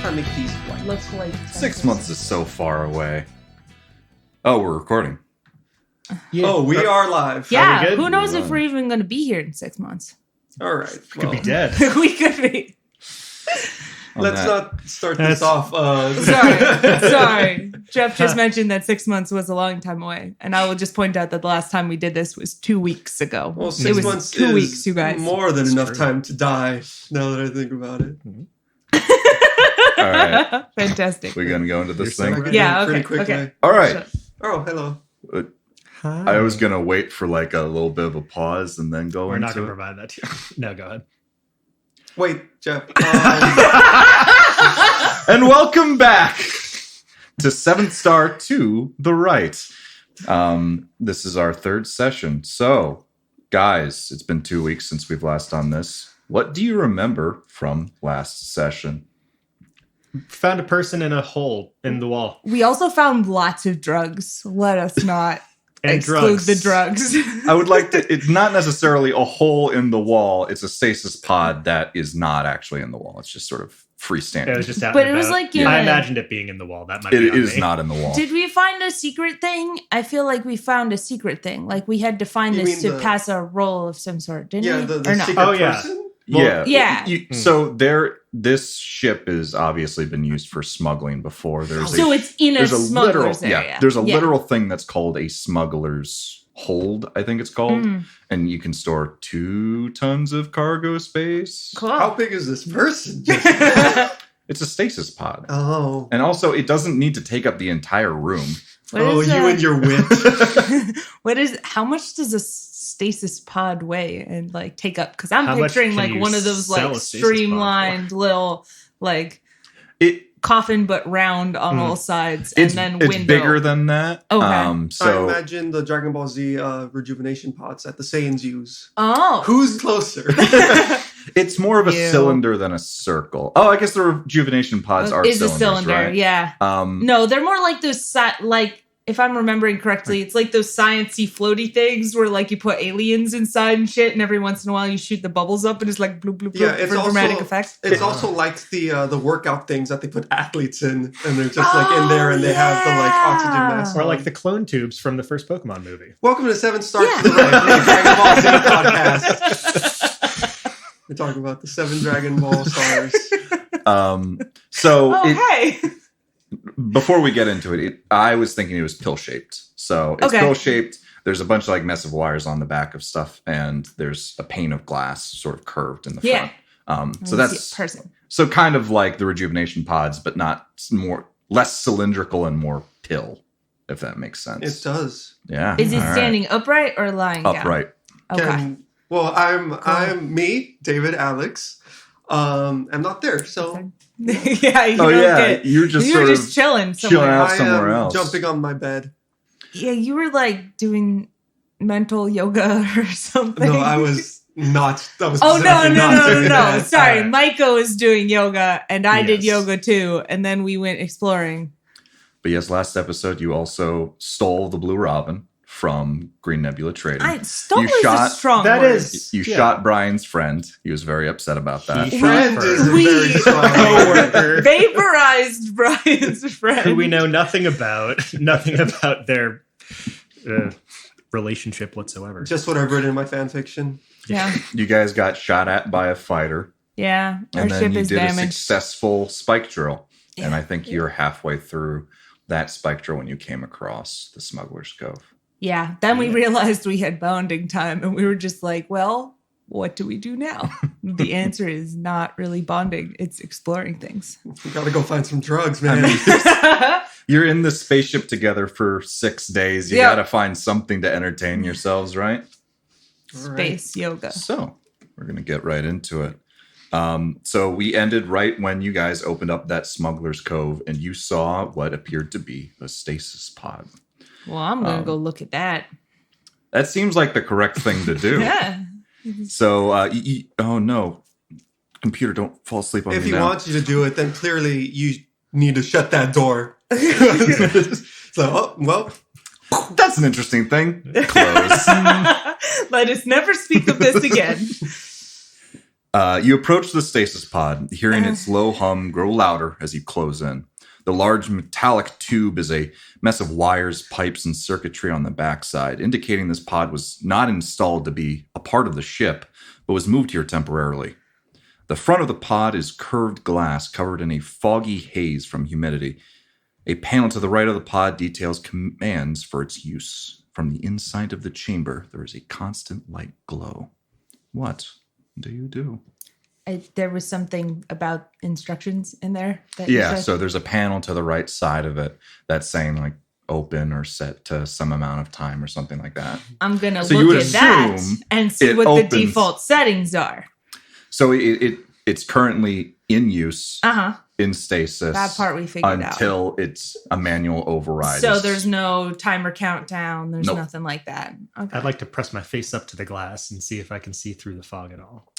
try to make these white. Looks like 6 months is so far away. Oh, we're recording. Yeah. Oh, we are live. Yeah, good? who knows if we're even going to be here in 6 months? All right. Could be dead. We could be. Let's not start this off. Sorry. Jeff just mentioned that 6 months was a long time away. And I will just point out that the last time we did this was 2 weeks ago. Well, it 6 was months 2 is weeks, you guys. more than enough time to die, now that I think about it. All right. Fantastic. We're going to go into this You're so thing? right. Yeah, Pretty okay. quickly. Okay. All right. Oh, hello. I was going to wait for like a little bit of a pause and then go We're into not going to it. provide that to you. No, go ahead. Wait, Jeff. And welcome back to Seventh Star to the Right. This is our third session. So, guys, it's been 2 weeks since we've last done this. What do you remember from last session? Found a person in a hole in the wall. We also found lots of drugs. Let us not And exclude drugs. the drugs. I would like to, it's not necessarily a hole in the wall. It's a stasis pod that is not actually in the wall. It's just sort of freestanding. It was just out But and it was about. like, I imagined it being in the wall. That might It be on is me. not in the wall. Did we find a secret thing? I feel like we found a secret thing. Like we had to find You this mean to the- pass a roll of some sort, didn't Yeah, we? the Or no? secret Oh, yeah. person? Yeah. Yeah. So this ship has obviously been used for smuggling before. So it's in a there's smuggler's literal, area. Yeah, there's a literal thing that's called a smuggler's hold, I think it's called. And you can store 2 tons of cargo space. Cool. How big is this person? It's a stasis pod. Oh. And also, it doesn't need to take up the entire room. What Oh, is, you and your wit. how much does a stasis pod weigh and like take up? Because I'm How much picturing can like you one of those sell like a stasis pod streamlined little like It coffin but round on all sides and it's, then it's window. bigger than that. Okay. I So imagine the Dragon Ball Z rejuvenation pods that the Saiyans use. Oh. Who's closer? it's more of a You. cylinder than a circle. Oh, I guess the rejuvenation pods are is a cylinders, cylinder, right? yeah. No, they're more like those like if I'm remembering correctly, it's like those sciencey floaty things where like you put aliens inside and shit, and every once in a while you shoot the bubbles up and it's like bloop bloop bloop Yeah, it's for dramatic also- effect. It's also like the workout things that they put athletes in, and they're just like in there, and they have the like oxygen mask. Or on. like the clone tubes from the first Pokemon movie. Welcome to 7 Stars Yeah. to the Right, the Dragon Ball Z podcast. We're talking about the 7 Dragon Ball stars. Hey. Before we get into it, I was thinking it was pill-shaped. So it's Okay. pill-shaped. There's a bunch of like mess of wires on the back of stuff, and there's a pane of glass sort of curved in the Yeah. front. So I see that's a person. so kind of like the rejuvenation pods, but not less cylindrical and more pill, if that makes sense. It does. Yeah. Is it All right. standing upright or lying down? upright? Okay. Well, I'm me, David, Alex. I'm not there, so yeah, you Oh don't yeah, get, you're just you were sort just of chilling chilling somewhere. out I somewhere am else. jumping on my bed. Yeah, you were like doing mental yoga or something. No, I was not. I was Oh no, definitely not doing no! that. Sorry, Maiko was doing yoga, and I did Yes. yoga too, and then we went exploring. But yes, last episode you also stole the Blue Robin from Green Nebula Trading. Stole You is shot- a strong That word. is- You Yeah. shot Brian's friend. He was very upset about that. He Friend shot is a her We- very strong word. coworker vaporized Brian's friend. who we know nothing about their relationship whatsoever. Just what I've written in my fan fiction. Yeah, You guys got shot at by a fighter, yeah. Our and then ship you is did a damaged. successful spike drill. And Yeah. I think you're halfway through that spike drill when you came across the Smuggler's Cove. Yeah. Then we realized we had bonding time, and we were just like, "Well, what do we do now?" The answer is not really bonding; it's exploring things. We gotta go find some drugs, man. You're in the spaceship together for 6 days. You Yeah. got to find something to entertain yourselves, right? All right. Space yoga. So we're going to get right into it. So we ended right when you guys opened up that Smuggler's Cove and you saw what appeared to be a stasis pod. Well, I'm gonna go look at that. That seems like the correct thing to do. Yeah. So, oh no, computer, don't fall asleep on If me he now. wants you to do it, then clearly you need to shut that door. So, oh, well, That's an interesting thing. Close. Let us never speak of this again. You approach the stasis pod, hearing its low hum grow louder as you close in. The large metallic tube is a mess of wires, pipes, and circuitry on the backside, indicating this pod was not installed to be a part of the ship, but was moved here temporarily. The front of the pod is curved glass covered in a foggy haze from humidity. A panel to the right of the pod details commands for its use. From the inside of the chamber, there is a constant light glow. What do you do? There was something about instructions in there. That you said? So there's a panel to the right side of it that's saying like open or set to some amount of time or something like that. I'm going to So you would look at that assume and see it what opens. the default settings are. So it's currently in use in stasis. That part we figured out. Until it's a manual override. So there's no timer countdown. There's Nope. nothing like that. Okay. I'd like to press my face up to the glass and see if I can see through the fog at all.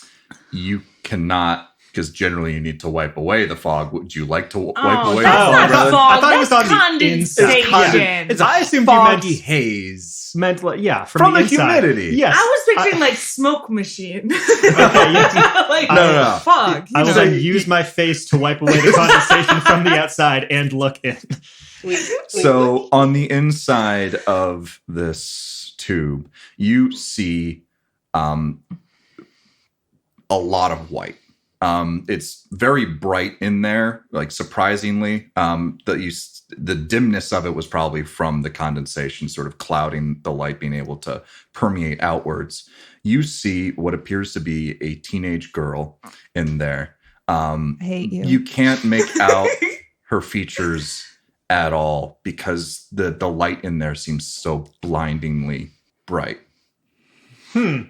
You cannot, because generally you need to wipe away the fog. Would you like to wipe Oh, away that's the fog? not rather- fog. I thought it was That's on the condensation. It's I assumed foggy you meant haze. like, yeah, From the the inside. humidity. Yes. I was picturing like smoke machine. Okay, like No. fog. I will So then use my face to wipe away the condensation from the outside and look in. So on the inside of this tube, you see a lot of white. It's very bright in there, like surprisingly. The dimness of it was probably from the condensation sort of clouding the light, being able to permeate outwards. You see what appears to be a teenage girl in there. I hate you. You can't make out her features at all because the light in there seems so blindingly bright.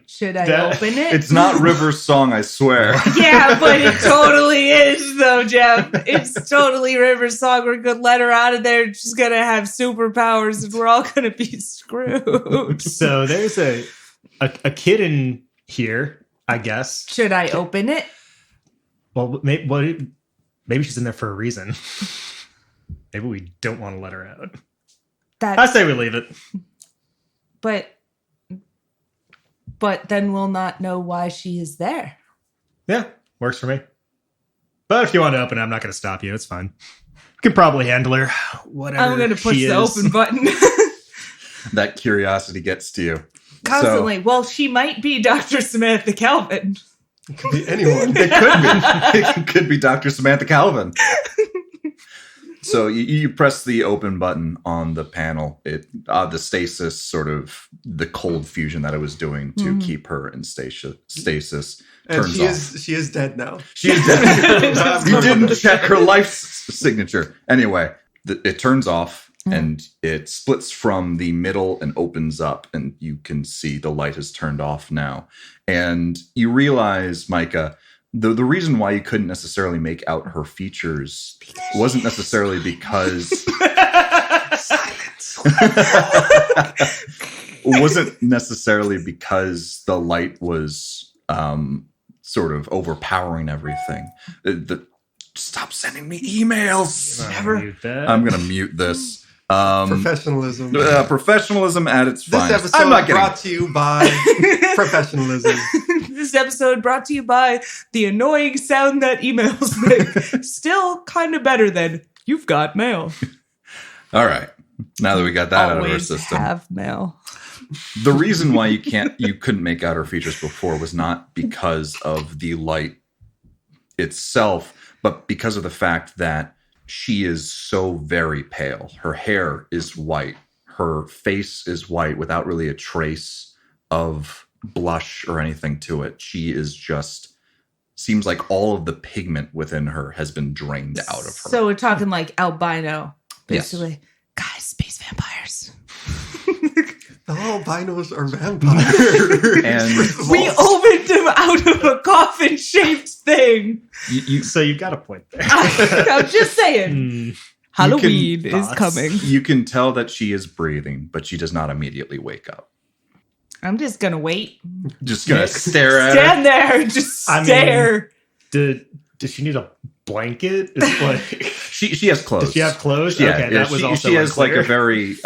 Should I open it? It's not River's song, I swear. Yeah, but it totally is, though, Jeff. It's totally River's song. We're gonna let her out of there. She's gonna have superpowers, and we're all gonna be screwed. So there's a kid in here, I guess. Should I open it? Well, maybe she's in there for a reason. Maybe we don't want to let her out. I say we leave it. But then we'll not know why she is there. Yeah, works for me. But if you want to open it, I'm not going to stop you. It's fine. You can probably handle her. Whatever. I'm gonna push she the is. open button. That curiosity gets to you. Constantly. Well, she might be Dr. Samantha Calvin. It could be anyone. It could be. It could be Dr. Samantha Calvin. So you press the open button on the panel. The stasis, sort of the cold fusion that it was doing to keep her in stasis, And turns she off. is dead now. She is dead. You didn't check her life signature. Anyway, it turns off and it splits from the middle and opens up, and you can see the light has turned off now. And you realize, Micah, the reason why you couldn't necessarily make out her features wasn't necessarily because wasn't necessarily because the light was sort of overpowering everything. Stop sending me emails. I'm gonna mute this. Professionalism. Professionalism at its This finest. episode brought to you by professionalism. This episode brought to you by the annoying sound that emails make. Still kind of better than you've got mail. All right. Now that we got that out of our Always system, have mail. the reason why you couldn't make out her features before was not because of the light itself, but because of the fact that she is so very pale. Her hair is white. Her face is white without really a trace of blush or anything to it. She is just, seems like all of the pigment within her has been drained out of her. So we're talking like albino, Yes. basically. Guys, space vampires. The albinos are vampires. And We opened him out of a coffin-shaped thing. So you've got a point there. I'm just saying. Halloween is thoughts? coming. you can tell that she is breathing, but she does not immediately wake up. I'm just gonna wait. Just gonna stare at her. Stand there and just I mean, stare. Does she need a blanket? It's like, She has clothes. does she have clothes? Yeah, Okay, that was she, also she has like a unclear. very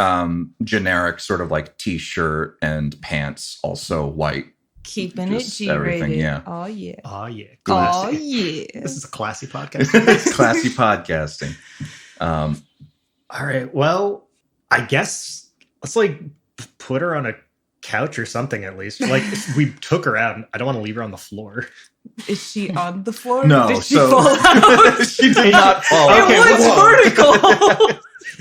generic sort of like t-shirt and pants, also white. Keeping it Just everything, G-rated. yeah. Oh, yeah. Oh yeah. Oh, Classy. yeah. This is a classy podcast. Classy podcasting. All right. Well, I guess let's like put her on a couch or something at least. Like we took her out. I don't want to leave her on the floor. Is she on the floor? No, Did she so fall out? she did not fall out. Okay, It was vertical.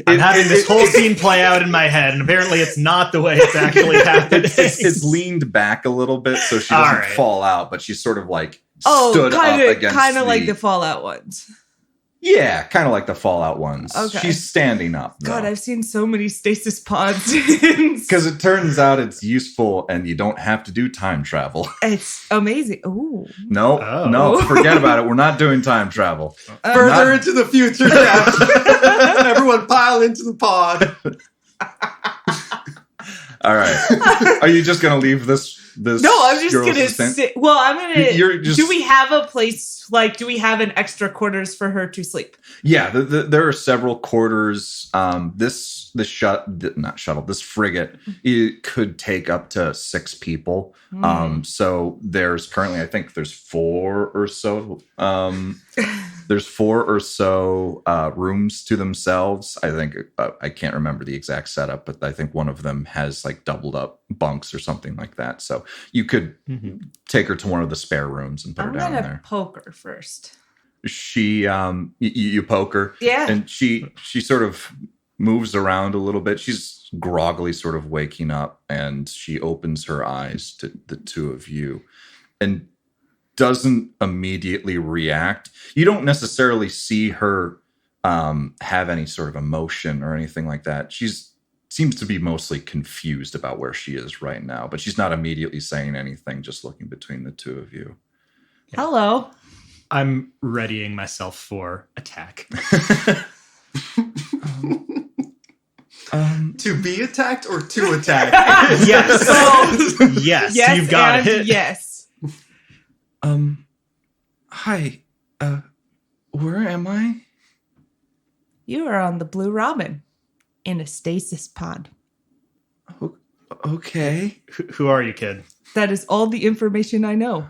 I'm having this whole scene play out in my head, and apparently it's not the way it's actually happening. It's leaned back a little bit, so she doesn't Alright. fall out, but she's sort of like Oh, stood up against kind of like the Fallout ones. Yeah, kind of like the Fallout ones. Okay. She's standing up, though. God, I've seen so many stasis pods. Because it turns out it's useful and you don't have to do time travel. It's amazing. Ooh. No, Oh. no, forget about it. We're not doing time travel. Further Not- into the future, yeah. Everyone pile into the pod. All right. Are you just going to leave this? No, I'm just girl gonna assistant? sit. Well, I'm gonna. You're just- Do we have a place? Like, do we have an extra quarters for her to sleep? Yeah, there are several quarters. This frigate, it could take up to 6 people. So there's currently, I think there's 4 or so. There's 4 or so rooms to themselves. I think I can't remember the exact setup, but I think one of them has like doubled up bunks or something like that. So you could take her to one of the spare rooms and put I'm her down gonna there. poke her first. She you poke her, Yeah. and she sort of moves around a little bit. She's groggily sort of waking up, and she opens her eyes to the two of you and doesn't immediately react. You don't necessarily see her have any sort of emotion or anything like that. Seems to be mostly confused about where she is right now, but she's not immediately saying anything, just looking between the two of you. Hello. I'm readying myself for attack. To be attacked or to attack? Yes. So, Yes, yes, you've got and it. yes. Hi. Where am I? You are on the Blue Robin in a stasis pod. Okay. Who are you, kid? That is all the information I know.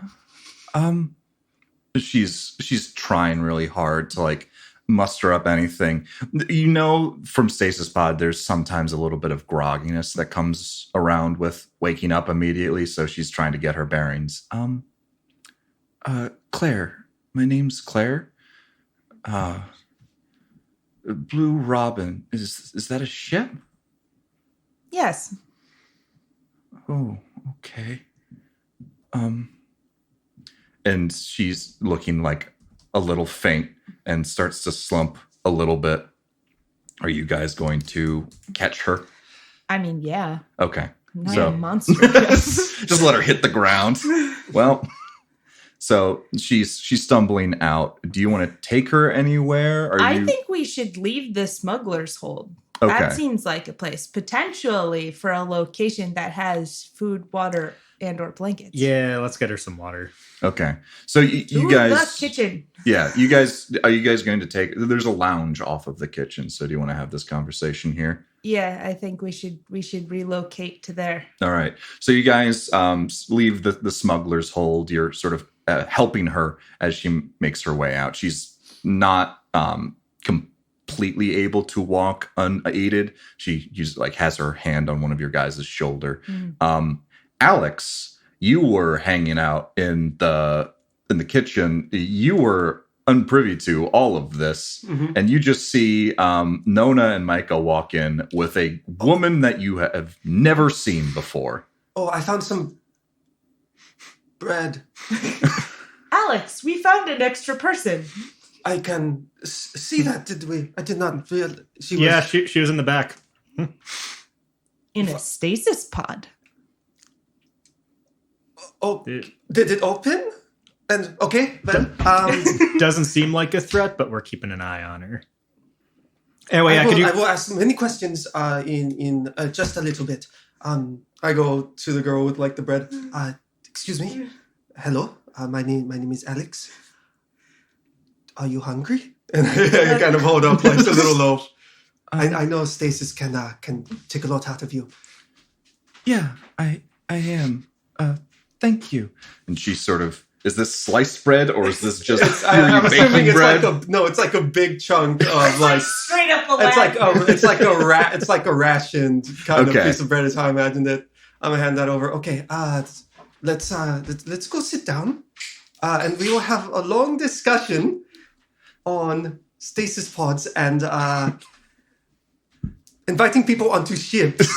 She's trying really hard to like muster up anything. You know, from stasis pod, there's sometimes a little bit of grogginess that comes around with waking up immediately. So she's trying to get her bearings. Claire, my name's Claire. Blue Robin, is that a ship? Yes. Oh, okay. And she's looking like a little faint and starts to slump a little bit. Are you guys going to catch her? I mean, yeah. Okay. Not So- a monster. Yes. Just let her hit the ground. Well, so she's stumbling out. Do you want to take her anywhere? I think we should leave the smuggler's hold. Okay. That seems like a place potentially for a location that has food, water, and or blankets. Yeah, let's get her some water. Okay. So you Ooh, guys, the kitchen. yeah, are you guys going to take? There's a lounge off of the kitchen. So do you want to have this conversation here? Yeah, I think we should relocate to there. All right. So you guys leave the smuggler's hold. You're sort of helping her as she makes her way out. She's not completely able to walk unaided. She has her hand on one of your guys' shoulder. Alex, you were hanging out in the kitchen. You were unprivy to all of this, and you just see Nona and Micah walk in with a woman that you have never seen before. Oh, I found some bread. Alex, we found an extra person. I can see that, did we? I did not feel she was... Yeah, she was in the back. In a stasis pod. Oh, did it open? And okay, well, Doesn't seem like a threat, but we're keeping an eye on her. Anyway, I will ask many questions in just a little bit. I go to the girl with like the bread. Excuse me. Hello. My name is Alex. Are you hungry? And I kind of hold up like a little loaf. I know stasis can take a lot out of you. Yeah, I am. thank you. And she sort of, is this sliced bread or is this just I'm purely assuming baking it's bread? it's like a big chunk of like Straight up it's like a rationed kind Okay. of piece of bread is how I imagined it. I'm gonna hand that over. Okay, let's go sit down, and we will have a long discussion on stasis pods and inviting people onto ships.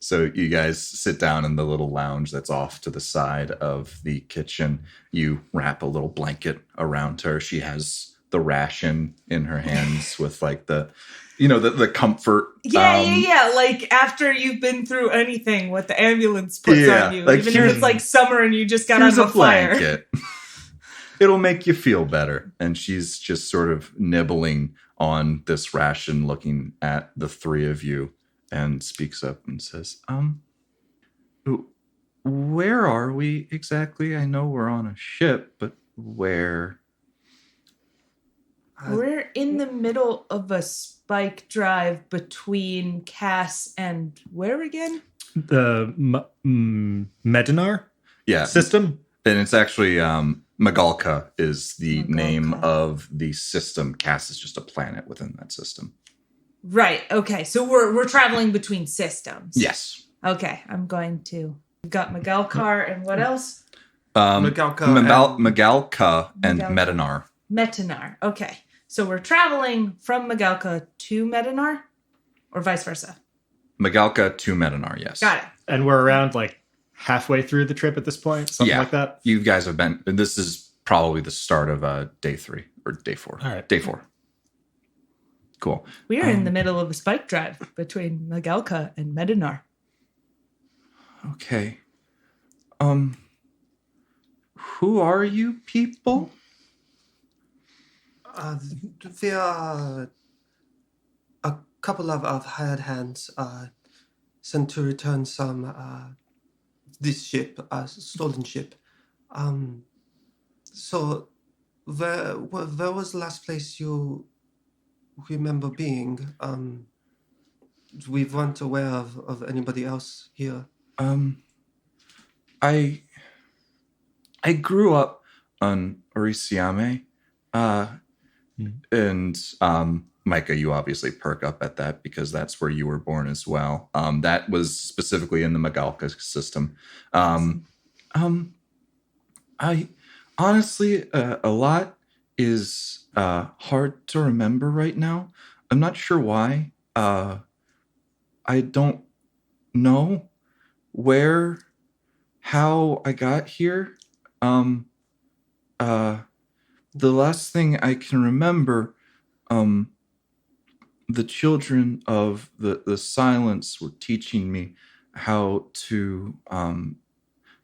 So you guys sit down in the little lounge that's off to the side of the kitchen. You wrap a little blanket around her. She has the ration in her hands with like the comfort. Yeah. Like after you've been through anything, what the ambulance puts on you, like even if it's like summer and you just got here's out of a a fire. blanket. It'll make you feel better. And she's just sort of nibbling on this ration, looking at the three of you, and speaks up and says, where are we exactly? I know we're on a ship, but where? We're in the middle of a spike drive between Cass and where again? The Medinar system? And it's actually Magalka is the Magalka. name of the system. Cass is just a planet within that system. Right. Okay. So we're traveling between systems. Yes. Okay. I'm going to. We've got Magalkar and what else? Magalka and Medinar. Metinar. Okay. So we're traveling from Magalka to Medinar, or vice versa. Magalka to Medinar, yes. Got it. And we're around like halfway through the trip at this point, something like that. You guys have been. This is probably the start of day 3 or day 4. All right. Day 4. Cool. We are in the middle of a spike drive between Magalka and Medinar. Okay. Who are you people? We are a couple of hired hands sent to return some this ship, stolen ship. So where was the last place you remember being? We weren't aware of anybody else here. I grew up on Orisiame, and Micah, you obviously perk up at that because that's where you were born as well. That was specifically in the Magalka system. I honestly, a lot is hard to remember right now. I'm not sure why. I don't know how I got here. The last thing I can remember, the children of the silence were teaching me how to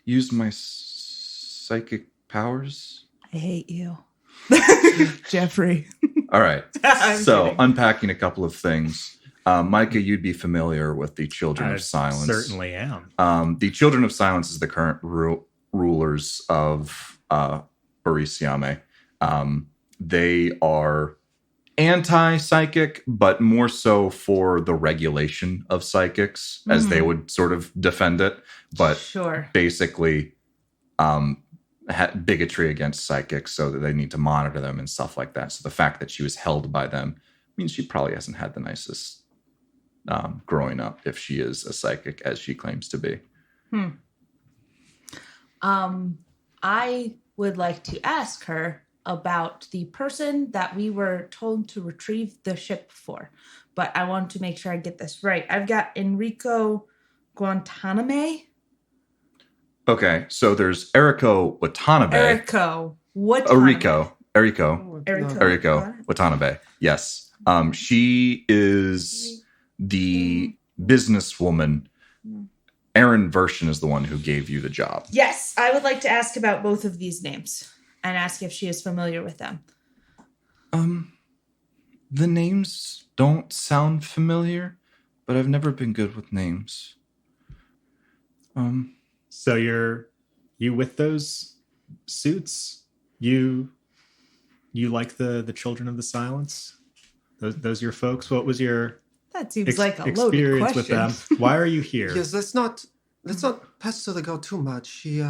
use my psychic powers. I hate you. Jeffrey. All right. I'm So kidding. unpacking a couple of things. Micah, you'd be familiar with the Children of Silence. Certainly am. The Children of Silence is the current rulers of Orisiame. They are anti-psychic, but more so for the regulation of psychics, as they would sort of defend it. But Sure. basically bigotry against psychics, so that they need to monitor them and stuff like that. So the fact that she was held by them means she probably hasn't had the nicest growing up, if she is a psychic as she claims to be. I would like to ask her about the person that we were told to retrieve the ship for, but I want to make sure I get this right. I've got Enrico Guantaname. Okay, so there's Eriko Watanabe. Eriko. Watanabe. Eriko Watanabe. Yes. She is the businesswoman. Erin Version is the one who gave you the job. Yes, I would like to ask about both of these names and ask if she is familiar with them. The names don't sound familiar, but I've never been good with names. So you with those suits? You like the Children of the Silence? Those your folks? What was your That seems like a loaded experience question. with them? Why are you here? Yes, let's not pester the girl too much. She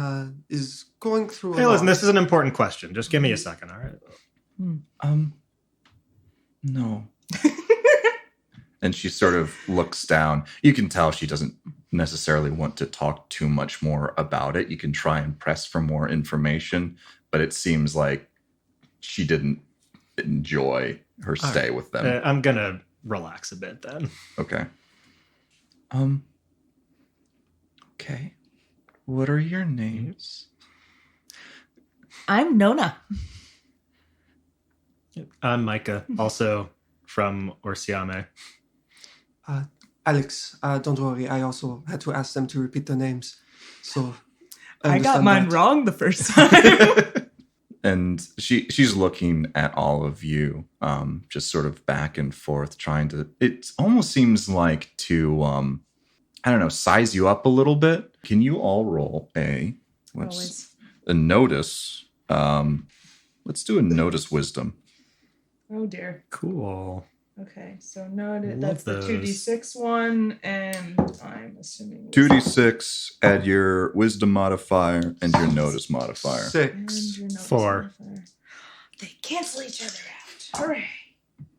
is going through. Hey, listen, this is an important question. Just give me a second, all right? No. And she sort of looks down. You can tell she doesn't necessarily want to talk too much more about it. You can try and press for more information, but it seems like she didn't enjoy her stay with them. I'm gonna relax a bit then. Okay. Okay. What are your names? I'm Nona. I'm Micah, also from Orsiame. Alex, don't worry. I also had to ask them to repeat their names. So I got understand mine that. wrong the first time. And she's looking at all of you, just sort of back and forth, trying to. It almost seems like to, I don't know, size you up a little bit. Can you all roll a notice? Let's do a notice wisdom. Oh dear. Cool. Okay, so noted. Love That's the those. 2d6 one, and I'm assuming 2d6, add your wisdom modifier and your notice modifier. 6. 4. They cancel each other out. Hooray!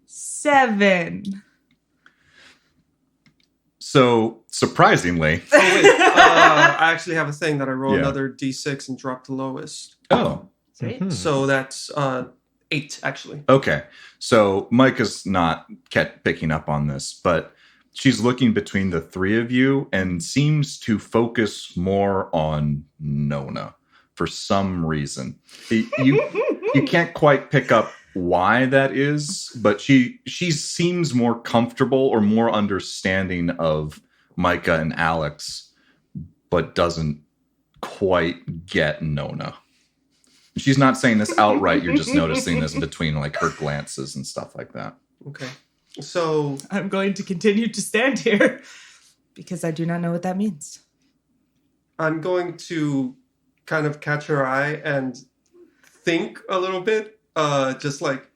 7. So surprisingly, Oh wait, I actually have a thing that I roll Yeah. another d6 and drop the lowest. Sweet. Mhm. So that's 8 actually. okay. So Micah's not kept picking up on this, but she's looking between the three of you and seems to focus more on Nona for some reason. You can't quite pick up why that is, but she seems more comfortable or more understanding of Micah and Alex, but doesn't quite get Nona. She's not saying this outright. You're just noticing this between like her glances and stuff like that. Okay. So I'm going to continue to stand here because I do not know what that means. I'm going to kind of catch her eye and think a little bit, just like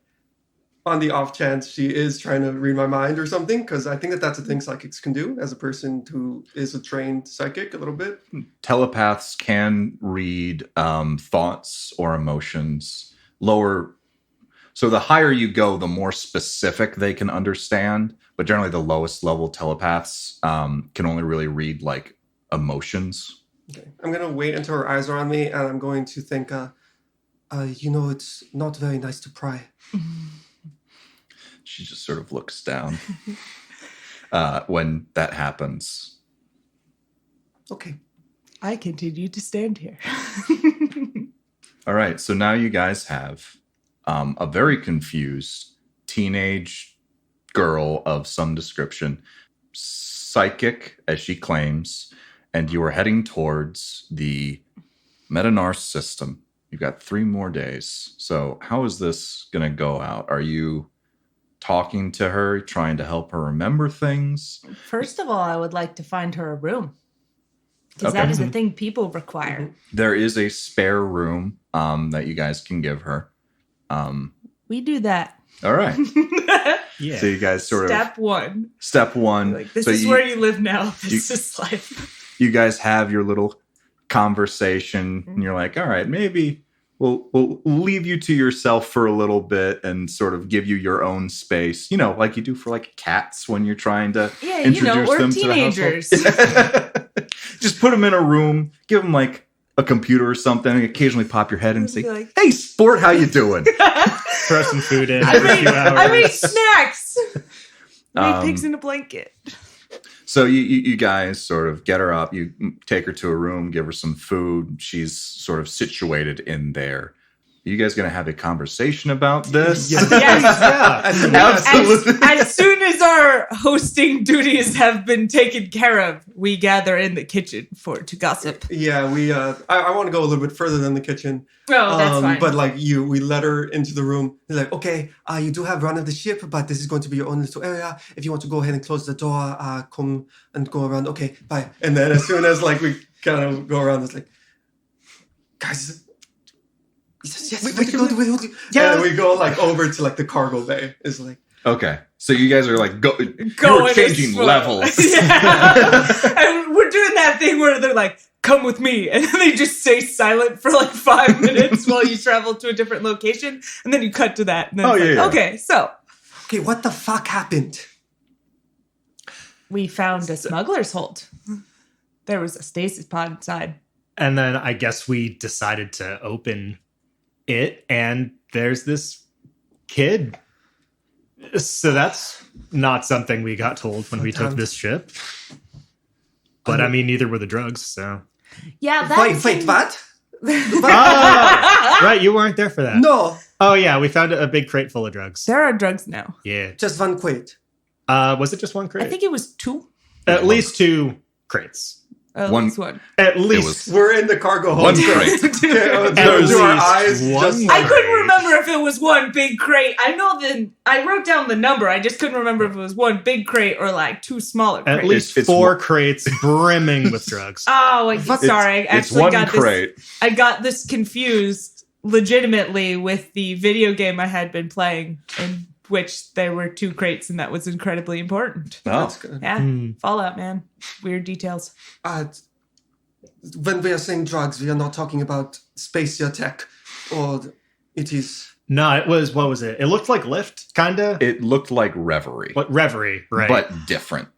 on the off chance she is trying to read my mind or something, because I think that that's a thing psychics can do as a person who is a trained psychic a little bit. Telepaths can read thoughts or emotions. So the higher you go, the more specific they can understand. But generally, the lowest level telepaths can only really read like emotions. Okay. I'm going to wait until her eyes are on me, and I'm going to think, it's not very nice to pry. She just sort of looks down when that happens. Okay. I continue to stand here. All right, so now you guys have a very confused teenage girl of some description, psychic, as she claims, and you are heading towards the Metanarth system. You've got 3 more days. So how is this going to go out? Are you talking to her, trying to help her remember things? First of all, I would like to find her a room. Because Okay. that is a thing people require. There is a spare room that you guys can give her. We do that. All right. Yeah. So you guys sort Step 1. Step 1. Like, this so is where you live now. This is life. You guys have your little conversation and you're like, all right, maybe we'll leave you to yourself for a little bit and sort of give you your own space, like you do for like cats when you're trying to introduce we're them teenagers. to the household. Just put them in a room, give them like a computer or something, and occasionally pop your head and say, Be like, hey, sport, how you doing? Throw some food in I every few hours. made snacks. Made pigs in a blanket. So you guys sort of get her up, you take her to a room, give her some food. She's sort of situated in there. Are you guys going to have a conversation about this? Yes. Yes. Absolutely. As soon as our hosting duties have been taken care of, we gather in the kitchen to gossip. Yeah, we. I want to go a little bit further than the kitchen. Oh, that's fine. But we let her into the room. He's like, okay, you do have run of the ship, but this is going to be your own little area. If you want to go ahead and close the door, come and go around. Okay, bye. And then as soon as we kind of go around, it's like, guys. Yes, we Yeah. And we go over to the cargo bay. It's like, Okay. So you guys are Going you're as changing slow. levels. Yeah. And we're were doing that thing where they're like, come with me. And then they just stay silent for like 5 minutes while you travel to a different location. And then you cut to that. And then okay, so. Okay, what the fuck happened? We found a smuggler's hold. There was a stasis pod inside. And then I guess we decided to open it, and there's this kid. So that's not something we got told when we took this ship. But I mean, neither were the drugs, so. Yeah, Wait, what? Right, you weren't there for that. No, Oh, yeah, we found a big crate full of drugs. There are drugs now. Yeah. just one crate. Was it just one crate? I think it was 2. At least 2 crates. At One- least one. At It least. was We're in the cargo hold. one crate. Do our eyes one just I like... couldn't remember if it was one big crate. I wrote down the number. I just couldn't remember if it was one big crate or like 2 smaller crates. At least It's 4 one- crates brimming with drugs. Oh, sorry. I It's actually one got crate. I got this confused legitimately with the video game I had been playing, in which there were 2 crates, and that was incredibly important. Oh. That's good. Yeah, Fallout, man. Weird details. When we are saying drugs, we are not talking about spacia tech, or it is... No, it was, what was it? It looked like Lyft, kind of. It looked like Reverie, What, Reverie, right. but different.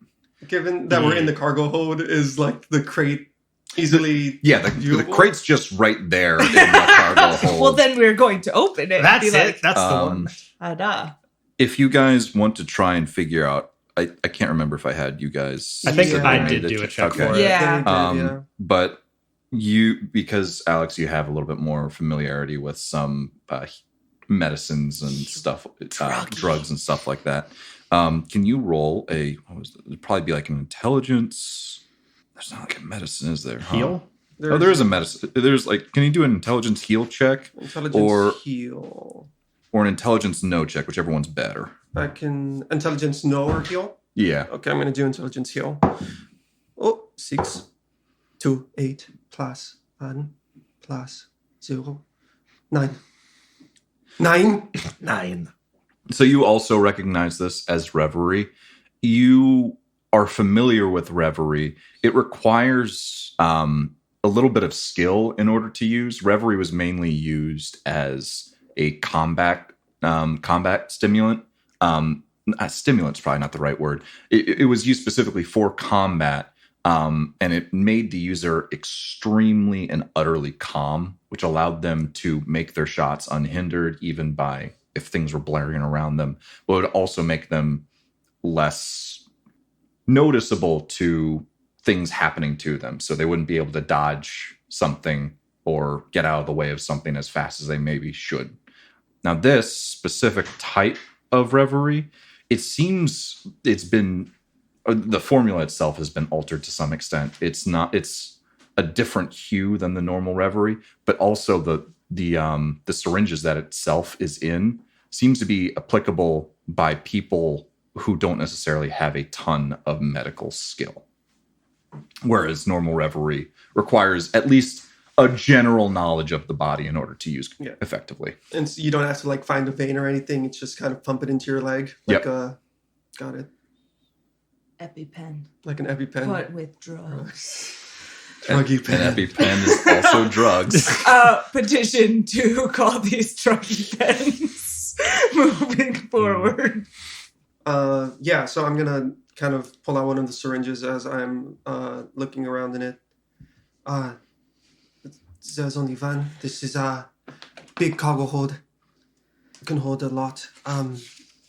Given that we're in the cargo hold, is like the crate easily... Yeah, the viewable? crate's just right there in the cargo hold. Well, then we're going to open it. and That's be it. like, That's the one. "Ada." If you guys want to try and figure out, I can't remember if I had you guys. I think Yeah. I did do a check for it. Yeah. But because Alex, you have a little bit more familiarity with some medicines and stuff, drugs and stuff like that. Can you roll it'd probably be like an intelligence. There's not like a medicine, is there? Huh? Heal? There is a medicine. There's like, can you do an intelligence heal check Intelligence heal. or an intelligence no check, whichever one's better? I can... Intelligence no or heal? Yeah. Okay, I'm going to do intelligence heal. 6, 2, 8, plus 1, plus 0, 9. 9? So you also recognize this as Reverie. You are familiar with Reverie. It requires a little bit of skill in order to use. Reverie was mainly used as a combat stimulant. Stimulant's probably not the right word. It was used specifically for combat, and it made the user extremely and utterly calm, which allowed them to make their shots unhindered, even by if things were blaring around them. But it would also make them less noticeable to things happening to them, so they wouldn't be able to dodge something or get out of the way of something as fast as they maybe should. Now, this specific type of Reverie, it seems it's been, the formula itself has been altered to some extent. It's a different hue than the normal Reverie, but also the syringes that itself is in seems to be applicable by people who don't necessarily have a ton of medical skill. Whereas normal Reverie requires at least a general knowledge of the body in order to use effectively. And so you don't have to like find a vein or anything. It's just kind of pump it into your leg. Like got it. EpiPen. Like an EpiPen. But with drugs. Druggy pen. An EpiPen is also drugs. Petition to call these druggy pens moving forward. So I'm gonna kind of pull out one of the syringes as I'm looking around in it. There's only one. This is a big cargo hold. It can hold a lot.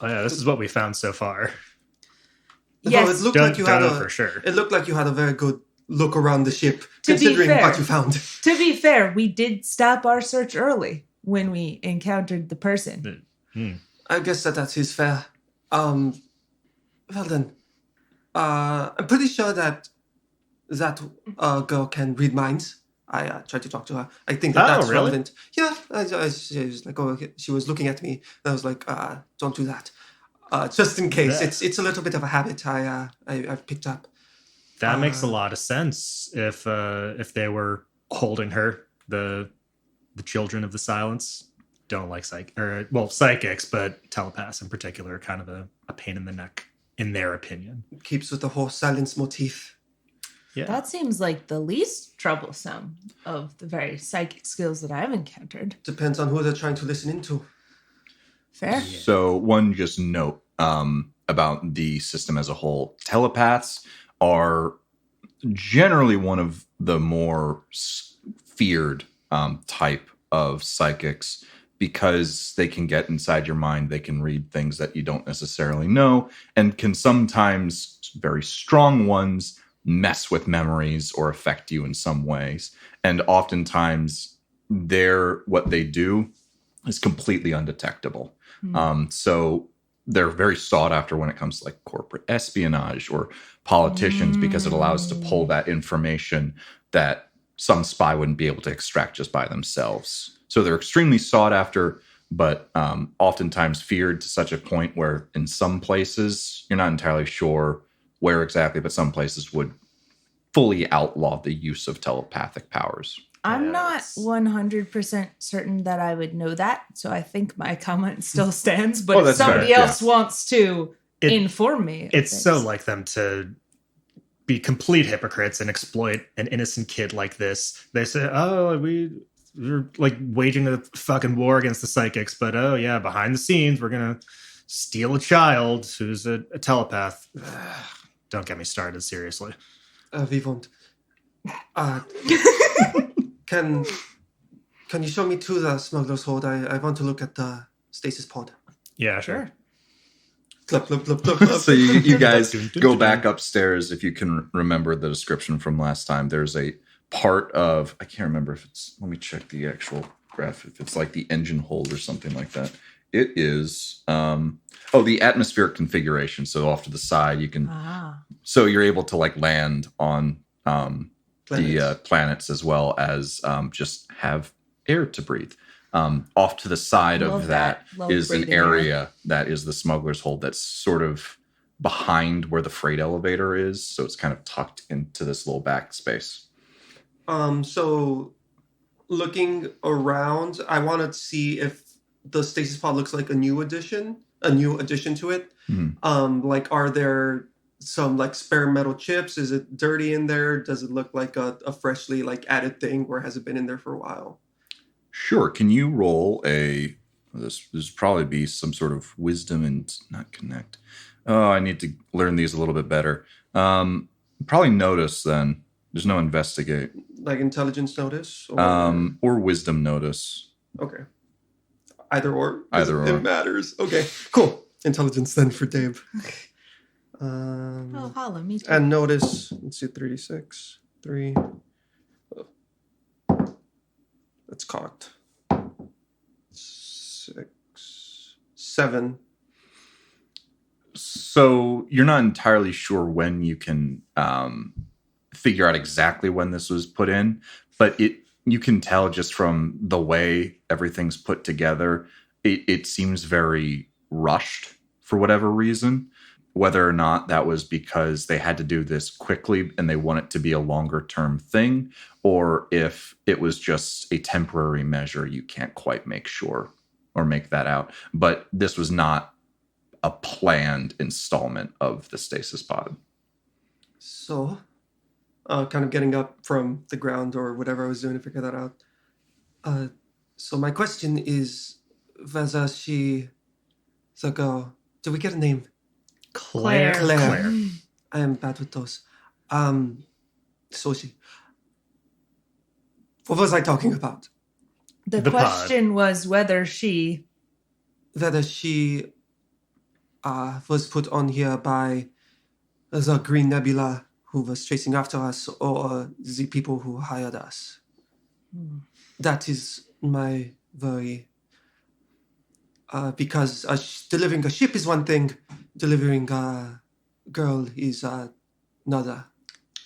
This is what we found so far. Yes. It looked Don't like you had know a for sure. It looked like you had a very good look around the ship, To be considering fair. what you found. To be fair, we did stop our search early when we encountered the person. I guess that's his fair. Well then, I'm pretty sure that girl can read minds. I tried to talk to her. I think that's really? relevant. Yeah, she was like, she was looking at me, and I was like, don't do that. Just in case. Yeah. It's a little bit of a habit I've picked up. That makes a lot of sense if they were holding her. The children of the silence don't like psychics, but telepaths in particular are kind of a pain in the neck, in their opinion. Keeps with the whole silence motif. Yeah. That seems like the least troublesome of the very psychic skills that I've encountered. Depends on who they're trying to listen into. Fair. So one just note about the system as a whole. Telepaths are generally one of the more feared type of psychics because they can get inside your mind. They can read things that you don't necessarily know and can sometimes, very strong ones, mess with memories or affect you in some ways. And oftentimes what they do is completely undetectable. So they're very sought after when it comes to like corporate espionage or politicians because it allows to pull that information that some spy wouldn't be able to extract just by themselves. So they're extremely sought after, but oftentimes feared to such a point where in some places, you're not entirely sure where exactly, but some places would fully outlaw the use of telepathic powers. I'm not Yes. 100% certain that I would know that, so I think my comment still stands. But Oh, if that's somebody fair, else wants to inform me, of It's so things. like them to be complete hypocrites and exploit an innocent kid like this. They say, "Oh, we're like waging a fucking war against the psychics, but oh yeah, behind the scenes, we're gonna steal a child who's a telepath." Don't get me started. Seriously. We won't. Can you show me to the smuggler's hold? I want to look at the stasis pod. Yeah, sure. Clup, clup, clup, clup, clup. So you guys Dun, dun, go dun. back upstairs. If you can remember the description from last time, there's a part of, I can't remember if it's, let me check the actual graph, if it's like the engine hold or something like that. It is, the atmospheric configuration. So off to the side, you can, so you're able to like land on the planets as well as just have air to breathe. Off to the side Love of that that. Love is an breathing air. area that is the smuggler's hold that's sort of behind where the freight elevator is. So it's kind of tucked into this little back space. So looking around, I want to see if the stasis pod looks like a new addition to it. Like, are there some like spare metal chips? Is it dirty in there? Does it look like a freshly like added thing, or has it been in there for a while? Sure. Can you roll this would probably be some sort of wisdom and not connect. Oh, I need to learn these a little bit better. Probably notice then. There's no investigate. Like intelligence notice? Or wisdom notice. Okay. Either or? Either or. It matters. Okay, cool. Intelligence then for Dave. Oh, holla, me too. And notice, let's see, 36. 3. That's cocked. 6. 7. So you're not entirely sure when you can figure out exactly when this was put in, but you can tell just from the way everything's put together, it seems very rushed for whatever reason. Whether or not that was because they had to do this quickly and they want it to be a longer term thing, or if it was just a temporary measure, you can't quite make sure or make that out. But this was not a planned installment of the stasis pod. So, kind of getting up from the ground or whatever I was doing to figure that out. So my question is, whether she, the girl, do we get a name? Claire. Claire. I am bad with those. So she. What was I talking about? The The pod. question was whether she. Whether she was put on here by the Green Nebula who was chasing after us, or the people who hired us. That is my worry. Because delivering a ship is one thing, delivering a girl is another.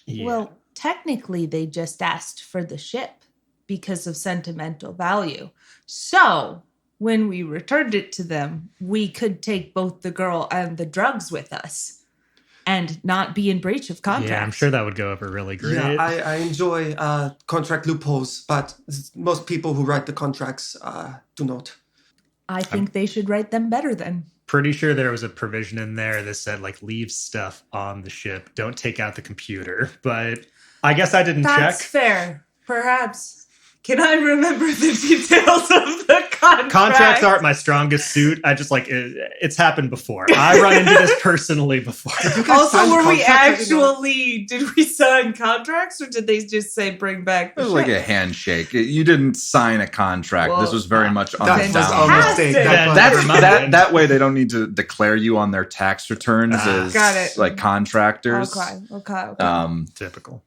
Yeah. Well, technically, they just asked for the ship because of sentimental value. So, when we returned it to them, we could take both the girl and the drugs with us and not be in breach of contract. Yeah, I'm sure that would go over really great. Yeah, I enjoy contract loopholes, but most people who write the contracts do not. I think they should write them better then. pretty sure there was a provision in there that said like leave stuff on the ship, don't take out the computer. But I guess I didn't That's check. fair. Perhaps. Can I remember the details of the contract? Contracts aren't my strongest suit. I just it's happened before. I run into this personally before. Also, sign were we contracts? did we sign contracts or did they just say bring back It the was like ship? a handshake. You didn't sign a contract. Well, this was very much on That the was down a low. mistake. Fantastic. That's Never mind. that way they don't need to declare you on their tax returns as Got it. like contractors. Okay. Typical.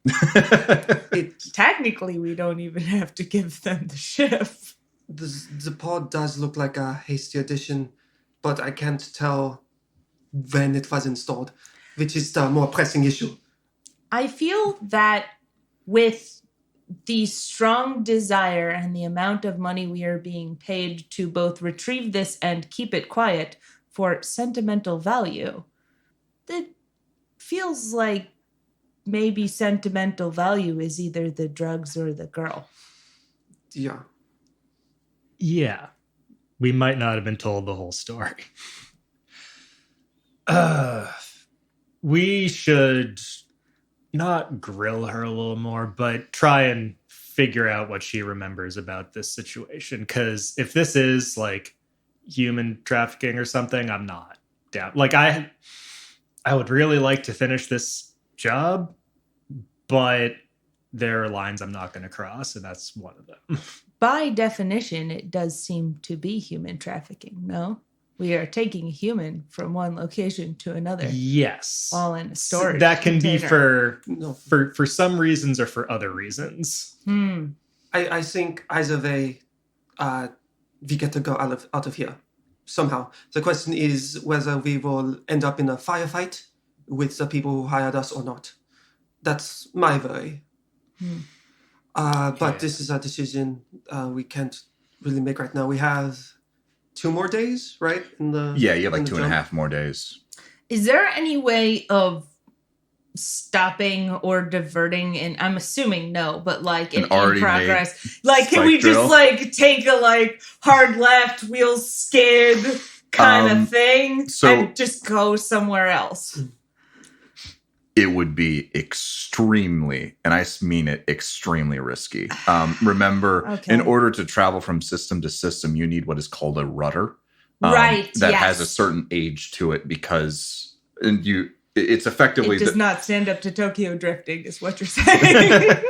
Technically, we don't even have to give them the ship. The pod does look like a hasty addition, but I can't tell when it was installed, which is the more pressing issue. I feel that with the strong desire and the amount of money we are being paid to both retrieve this and keep it quiet for sentimental value, it feels like maybe sentimental value is either the drugs or the girl. Yeah. Yeah. We might not have been told the whole story. We should not grill her a little more, but try and figure out what she remembers about this situation. Because if this is like human trafficking or something, I'm not down. Like I would really like to finish this job, but there are lines I'm not going to cross, and that's one of them. By definition, it does seem to be human trafficking, no? We are taking a human from one location to another. Yes. All in a storage that can container. be for some reasons or for other reasons. I think either way, we get to go out of here somehow. The question is whether we will end up in a firefight with the people who hired us or not. That's my worry. But this is a decision we can't really make right now. We have 2 more days, right? Yeah, you have like 2.5 more days. Is there any way of stopping or diverting? And I'm assuming no, but like in progress, like can we drill? just like take a like hard left, wheels skid kind of thing, and just go somewhere else? It would be extremely, and I mean it, extremely risky. Remember, in order to travel from system to system, you need what is called a rudder. Right. That has a certain age to it because it's effectively... It does not stand up to Tokyo drifting, is what you're saying.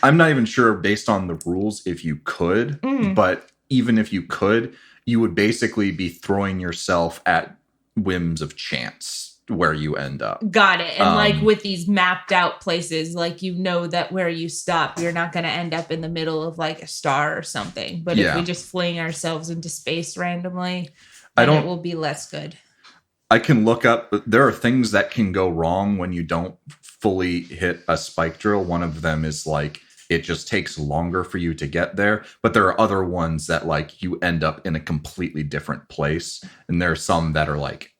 I'm not even sure based on the rules if you could, but even if you could, you would basically be throwing yourself at whims of chance where you end up. Got it. And like with these mapped out places, like you know that where you stop, you're not going to end up in the middle of like a star or something. But if we just fling ourselves into space randomly, then it will be less good. I can look up, there are things that can go wrong when you don't fully hit a spike drill. One of them is like, it just takes longer for you to get there. But there are other ones that like you end up in a completely different place. And there are some that are like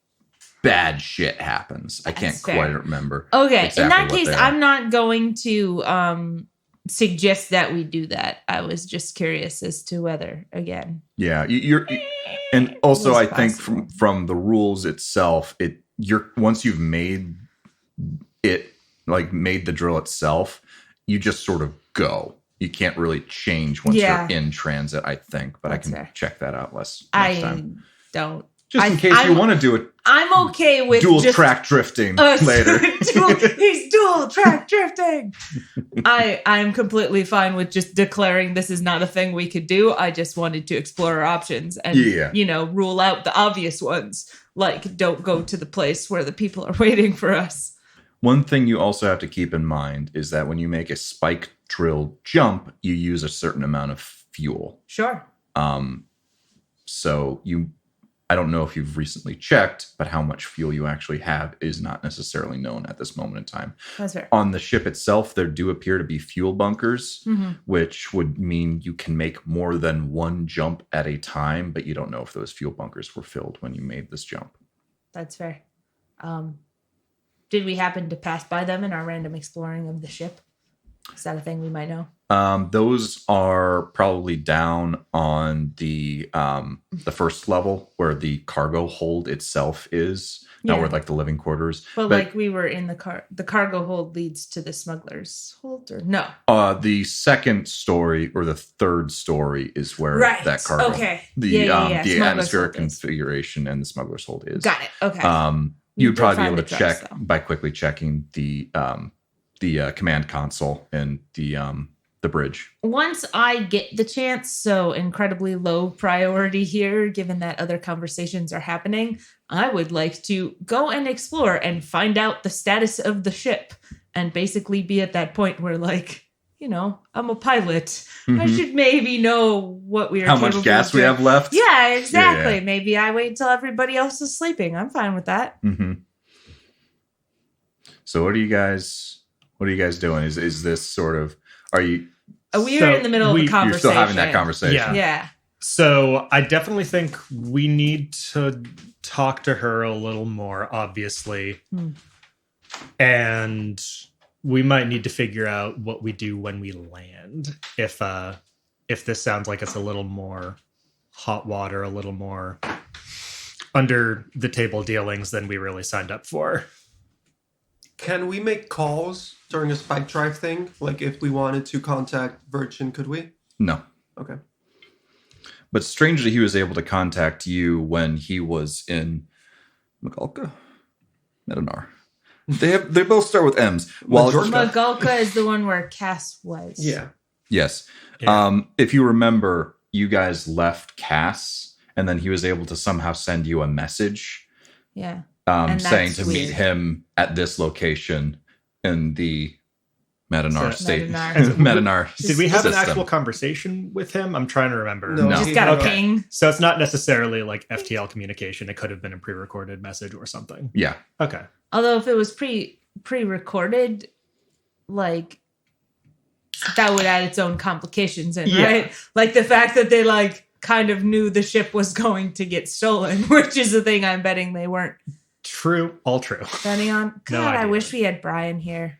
bad shit happens. I can't quite remember. Okay. Exactly in that case, I'm not going to suggest that we do that. I was just curious as to whether, again. Yeah. And also I think from the rules itself, once you've made it, like made the drill itself, you just sort of go. You can't really change once you're in transit, I think. But I can check that out next time. Don't. Just in case you want to do it. I'm okay with dual track drifting later. He's dual track drifting. I'm completely fine with just declaring this is not a thing we could do. I just wanted to explore our options and, rule out the obvious ones. Like, don't go to the place where the people are waiting for us. One thing you also have to keep in mind is that when you make a spike drill jump, you use a certain amount of fuel. Sure. So I don't know if you've recently checked, but how much fuel you actually have is not necessarily known at this moment in time. That's fair. On the ship itself, there do appear to be fuel bunkers, which would mean you can make more than one jump at a time, but you don't know if those fuel bunkers were filled when you made this jump. That's fair. Did we happen to pass by them in our random exploring of the ship? Is that a thing we might know? Those are probably down on the first level where the cargo hold itself is. Not where like the living quarters. But like we were in the cargo hold leads to the smuggler's hold, or no? The second story or the third story is where that cargo. Okay. The atmospheric configuration and the smuggler's hold is. Got it. Okay. You'd probably be able to check by quickly checking the command console and the bridge. Once I get the chance, so incredibly low priority here, given that other conversations are happening, I would like to go and explore and find out the status of the ship and basically be at that point where, like, you know, I'm a pilot. Mm-hmm. I should maybe know what we are. How much gas we have left? Yeah, exactly. Yeah. Maybe I wait till everybody else is sleeping. I'm fine with that. Mm-hmm. So what are you guys doing? Is this sort of, are you... We are in the middle of a conversation. You're still having that conversation. Yeah. So I definitely think we need to talk to her a little more, obviously. And we might need to figure out what we do when we land. If this sounds like it's a little more hot water, a little more under the table dealings than we really signed up for. Can we make calls during a spike drive thing? Like if we wanted to contact Virgin, could we? No. Okay. But strangely, he was able to contact you when he was in Magalka? Medinar. They both start with M's. Magalka is the one where Cass was. Yeah. Yes. Yeah. If you remember, you guys left Cass, and then he was able to somehow send you a message. Yeah. Saying to meet him at this location in the Medinar state. Medinar. Did we have an actual conversation with him? I'm trying to remember. No. Just got a ping. So it's not necessarily like FTL communication. It could have been a pre-recorded message or something. Yeah. Okay. Although if it was pre-recorded, like that would add its own complications in, right? Like the fact that they like kind of knew the ship was going to get stolen, which is the thing I'm betting they weren't. True. All true. Depending on... God, I wish we had Brian here.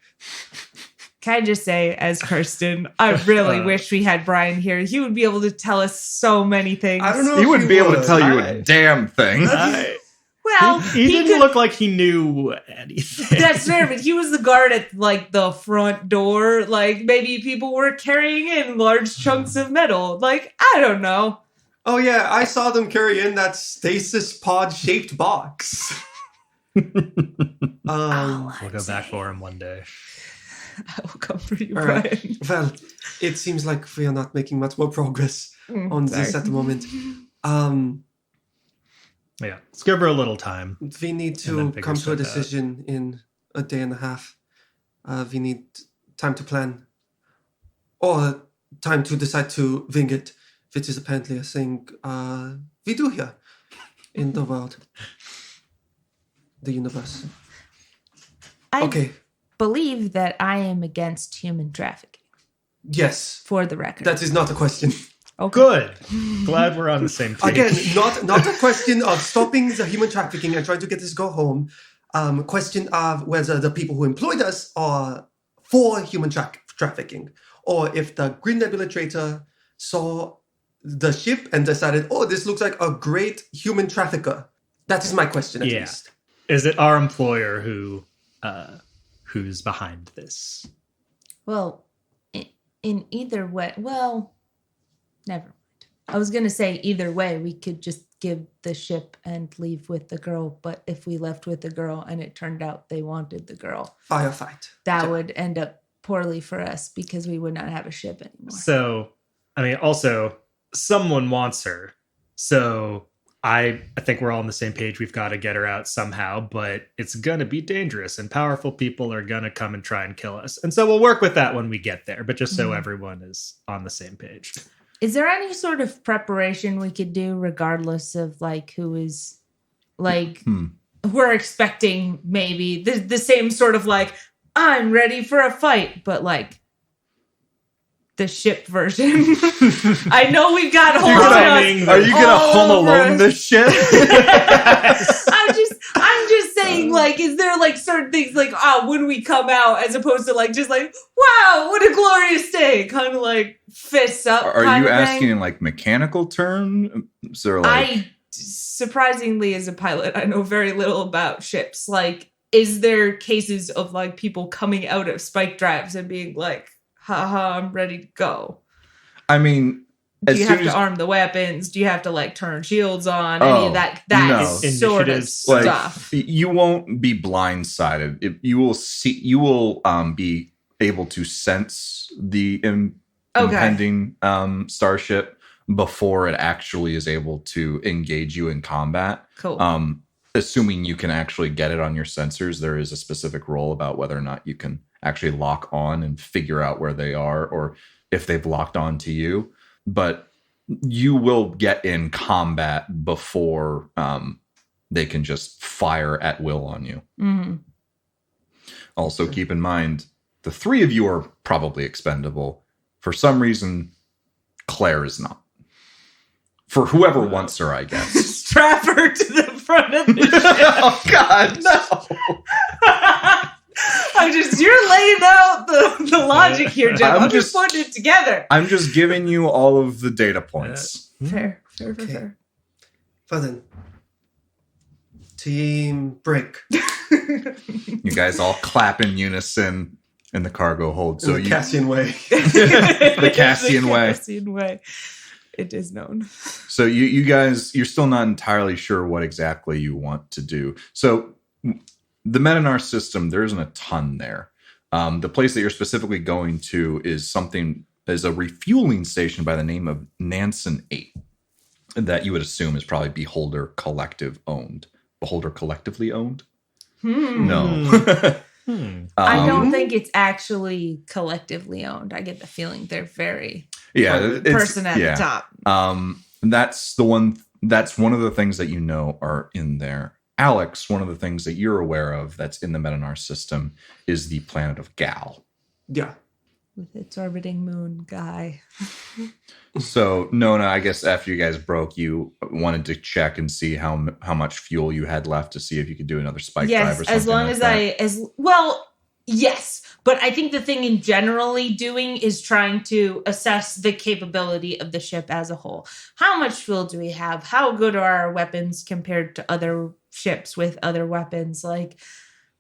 Can I just say, as Kirsten, I really wish we had Brian here. He would be able to tell us so many things. I don't know. He wouldn't be able to tell you a damn thing. Well, he didn't look like he knew anything. That's fair, but he was the guard at like the front door. Like maybe people were carrying in large chunks of metal. Like, I don't know. Oh yeah, I saw them carry in that stasis pod shaped box. We'll go back for him one day. I will come for you, All Brian. Right. Well, it seems like we are not making much more progress on this at the moment. Yeah, let's give her a little time. We need to come to a decision in a day and a half. We need time to plan. Or time to decide to wing it, which is apparently a thing we do here in the world. The universe. I believe that I am against human trafficking. Yes. For the record. That is not a question. Okay. Good. Glad we're on the same page. Again, not a question of stopping the human trafficking and trying to get this girl home. Question of whether the people who employed us are for human trafficking. Or if the Green Nebula Trading saw the ship and decided, oh, this looks like a great human trafficker. That is my question, at least. Is it our employer who's behind this? Well, in either way, never mind. I was going to say either way, we could just give the ship and leave with the girl. But if we left with the girl and it turned out they wanted the girl, firefight. That would end up poorly for us because we would not have a ship anymore. So, I mean, also, someone wants her. So I think we're all on the same page. We've got to get her out somehow, but it's going to be dangerous and powerful people are going to come and try and kill us. And so we'll work with that when we get there, but just so everyone is on the same page. Is there any sort of preparation we could do regardless of like who is like we're expecting maybe the same sort of like I'm ready for a fight, but like the ship version. I know we've got holes in us. Are you gonna Home Alone this shit? I'm just saying, like, is there like certain things things like, when we come out, as opposed to like, just like, wow, what a glorious day. Kind of like fists up. Are you asking in like mechanical terms? Or like... Surprisingly, as a pilot, I know very little about ships. Like, is there cases of like people coming out of spike drives and being like, haha, I'm ready to go? I mean, do you have to arm the weapons? Do you have to like turn shields on? Any of that sort of stuff? Like, you won't be blindsided. You will be able to sense the impending starship before it actually is able to engage you in combat. Cool. Assuming you can actually get it on your sensors, there is a specific role about whether or not you can actually lock on and figure out where they are or if they've locked on to you. But you will get in combat before they can just fire at will on you. Mm-hmm. Also, keep in mind, the three of you are probably expendable. For some reason, Claire is not. For whoever wants her, I guess. Strap her to the front of the ship. Oh, God, no. You're laying out the logic here, Jeff. I'm just putting it together. I'm just giving you all of the data points. Fair. Well then, Team Brick. You guys all clap in unison in the cargo hold. So the Cassian way. The Cassian way. Cassian way. It is known. So you guys, you're still not entirely sure what exactly you want to do. So the Medinar system, there isn't a ton there. The place that you're specifically going to is a refueling station by the name of Nansen 8 that you would assume is probably Beholder collectively owned? No. I don't think it's actually collectively owned. I get the feeling they're very person at the top. That's one of the things that you know are in there. Alex, one of the things that you're aware of that's in the Medinar system is the planet of Gal. Yeah. With its orbiting moon guy. So, Nona, I guess after you guys broke, you wanted to check and see how much fuel you had left to see if you could do another spike drive or something. As long as yes. But I think the thing in generally doing is trying to assess the capability of the ship as a whole. How much fuel do we have? How good are our weapons compared to other ships with other weapons? Like,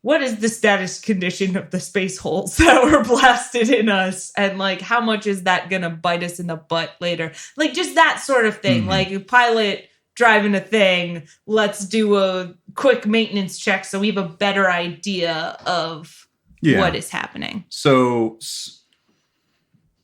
what is the status condition of the space holes that were blasted in us? And like, how much is that going to bite us in the butt later? Like, just that sort of thing. Mm-hmm. Like a pilot driving a thing. Let's do a quick maintenance check so we have a better idea of what is happening. So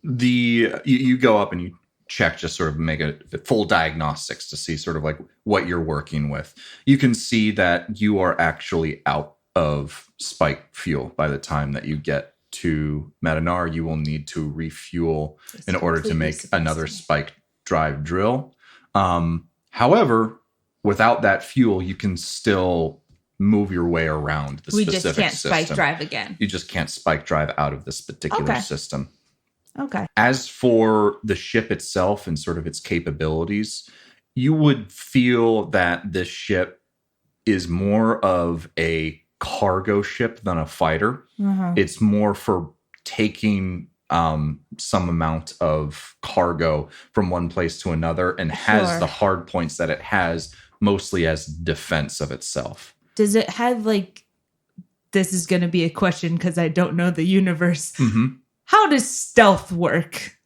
you go up and you check, just sort of make a full diagnostics to see sort of like what you're working with. You can see that you are actually out of spike fuel by the time that you get to Medinar. You will need to refuel in order to make another spike drive drill. However, without that fuel, you can still move your way around the specific system. We just can't spike drive again. You just can't spike drive out of this particular system. Okay. As for the ship itself and sort of its capabilities, you would feel that this ship is more of a cargo ship than a fighter. Mm-hmm. It's more for taking some amount of cargo from one place to another and has the hard points that it has mostly as defense of itself. Does it have this is going to be a question because I don't know the universe. Mm-hmm. How does stealth work?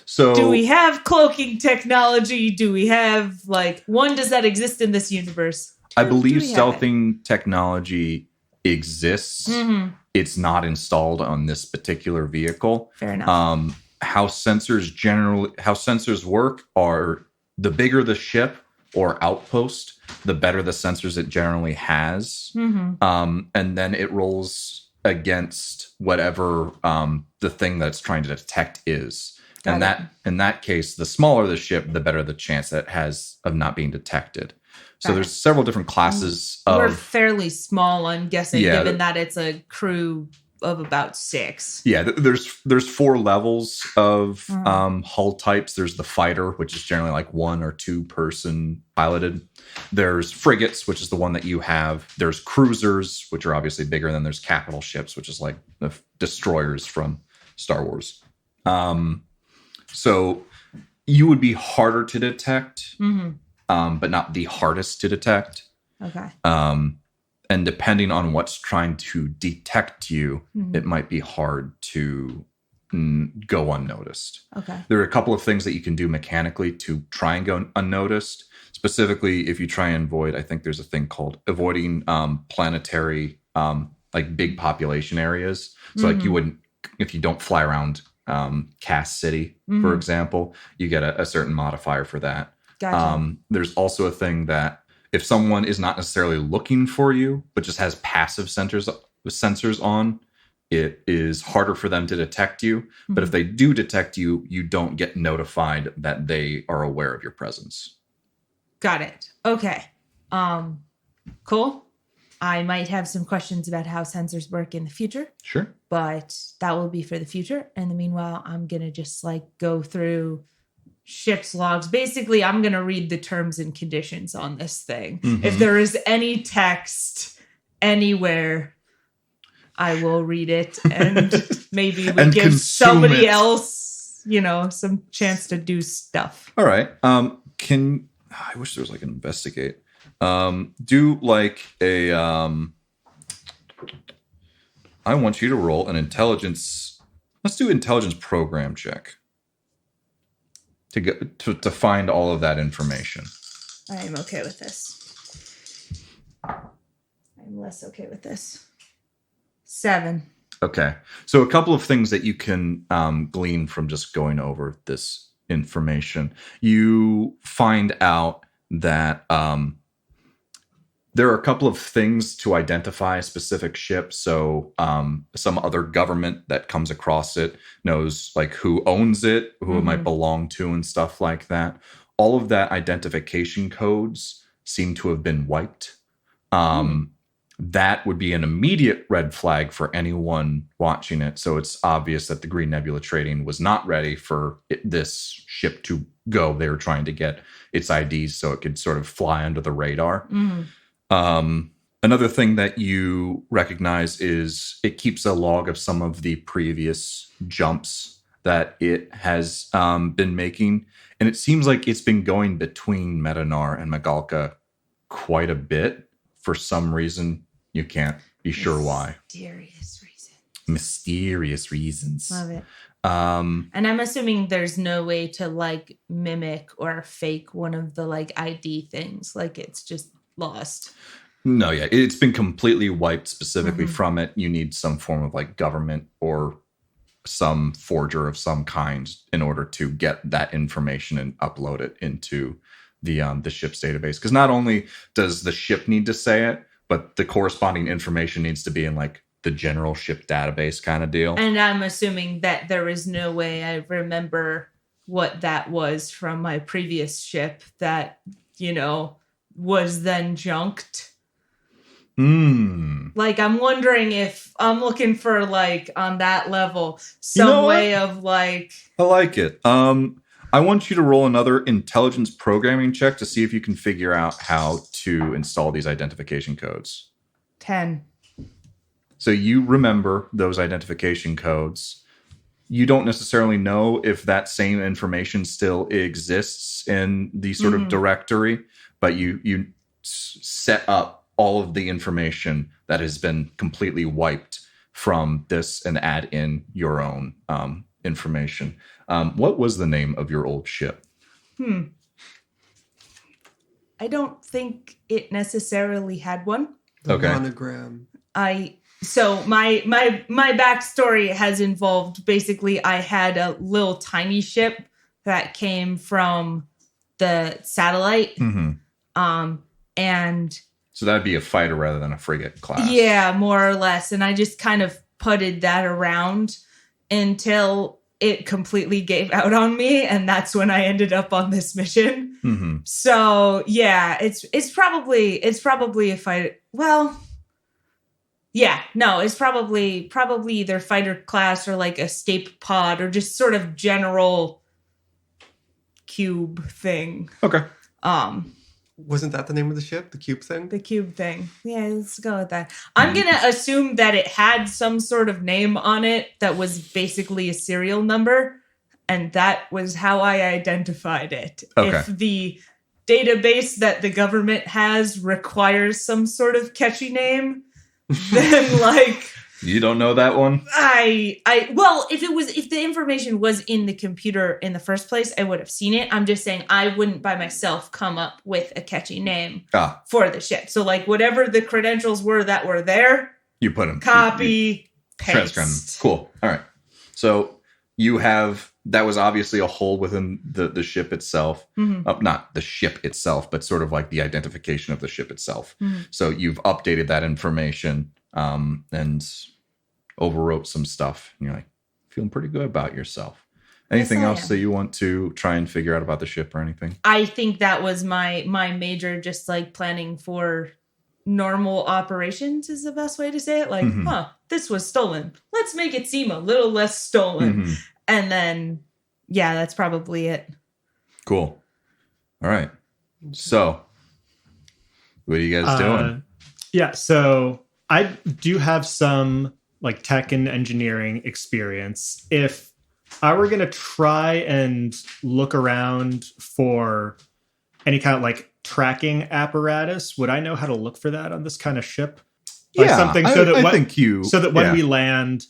So do we have cloaking technology? Do we have does that exist in this universe? I believe stealthing technology exists. Mm-hmm. It's not installed on this particular vehicle. Fair enough. How sensors work are the bigger the ship or outpost, the better the sensors it generally has. Mm-hmm. And then it rolls against whatever the thing that it's trying to detect is. In that case, the smaller the ship, the better the chance that it has of not being detected. So there's several different classes of... We're fairly small, I'm guessing, given that it's a crew of about 6. Yeah, there's 4 levels of hull types. There's the fighter, which is generally like 1 or 2 person piloted. There's frigates, which is the one that you have. There's cruisers, which are obviously bigger. And then there's capital ships, which is like the destroyers from Star Wars. So you would be harder to detect, but not the hardest to detect. Okay. And depending on what's trying to detect you, it might be hard to go unnoticed. Okay. There are a couple of things that you can do mechanically to try and go unnoticed. Specifically, if you try and avoid, I think there's a thing called avoiding planetary, like big population areas. So like you wouldn't, if you don't fly around Cass City, for example, you get a certain modifier for that. Gotcha. There's also a thing that if someone is not necessarily looking for you, but just has passive sensors on, it is harder for them to detect you. But if they do detect you, you don't get notified that they are aware of your presence. Got it. Okay. Cool. I might have some questions about how sensors work in the future. Sure. But that will be for the future. In the meanwhile, I'm going to just like go through ship's logs. Basically, I'm going to read the terms and conditions on this thing. If there is any text anywhere, I will read it and maybe we give somebody else, some chance to do stuff. All right. I wish there was like an investigate. Do like a I want you to roll an intelligence. Let's do intelligence program check. To get to find all of that information. I am okay with this. I'm less okay with this. 7. Okay. So a couple of things that you can glean from just going over this information. You find out that there are a couple of things to identify a specific ship. So some other government that comes across it knows like who owns it, who it might belong to and stuff like that. All of that identification codes seem to have been wiped. That would be an immediate red flag for anyone watching it. So it's obvious that the Green Nebula Trading was not ready for this ship to go. They were trying to get its IDs so it could sort of fly under the radar. Another thing that you recognize is it keeps a log of some of the previous jumps that it has been making. And it seems like it's been going between Metanar and Magalka quite a bit. For some reason, you can't be sure why. Mysterious reasons. Love it. And I'm assuming there's no way to like mimic or fake one of the like ID things. Like it's just lost. No, yeah. It's been completely wiped specifically from it. You need some form of like government or some forger of some kind in order to get that information and upload it into the ship's database. Because not only does the ship need to say it, but the corresponding information needs to be in like the general ship database kind of deal. And I'm assuming that there is no way I remember what that was from my previous ship that, was then junked. Like, I'm wondering if I'm looking for like on that level, some way of like. I like it. I want you to roll another intelligence programming check to see if you can figure out how to install these identification codes. 10. So you remember those identification codes. You don't necessarily know if that same information still exists in the sort of directory, but you set up all of the information that has been completely wiped from this and add in your own information. What was the name of your old ship? I don't think it necessarily had one. The monogram. So my backstory has involved basically I had a little tiny ship that came from the satellite. And so that'd be a fighter rather than a frigate class. Yeah, more or less. And I just kind of putted that around until it completely gave out on me, and that's when I ended up on this mission. So yeah, it's probably a fighter. Well, Yeah, no, it's probably either fighter class or like escape pod or just sort of general cube thing. Okay. Wasn't that the name of the ship? The cube thing? The cube thing. Yeah, let's go with that. I'm going to assume that it had some sort of name on it that was basically a serial number, and that was how I identified it. Okay. If the database that the government has requires some sort of catchy name, then like You don't know that one? well, if the information was in the computer in the first place, I would have seen it. I'm just saying I wouldn't by myself come up with a catchy name for the ship. So like whatever the credentials were that were there, you put them. Copy, paste. Transcribe them. Cool. All right. So you have, that was obviously a hole within the ship itself. Mm-hmm. Not the ship itself, but sort of like the identification of the ship itself. Mm-hmm. So you've updated that information and overwrote some stuff. And you're like, feeling pretty good about yourself. Anything else that you want to try and figure out about the ship or anything? I think that was my major, just like planning for normal operations is the best way to say it. Like, this was stolen. Let's make it seem a little less stolen. Mm-hmm. And then, yeah, that's probably it. Cool. All right. So, what are you guys doing? Yeah, so I do have some like tech and engineering experience. If I were going to try and look around for any kind of like tracking apparatus, would I know how to look for that on this kind of ship? Like something so that when we land,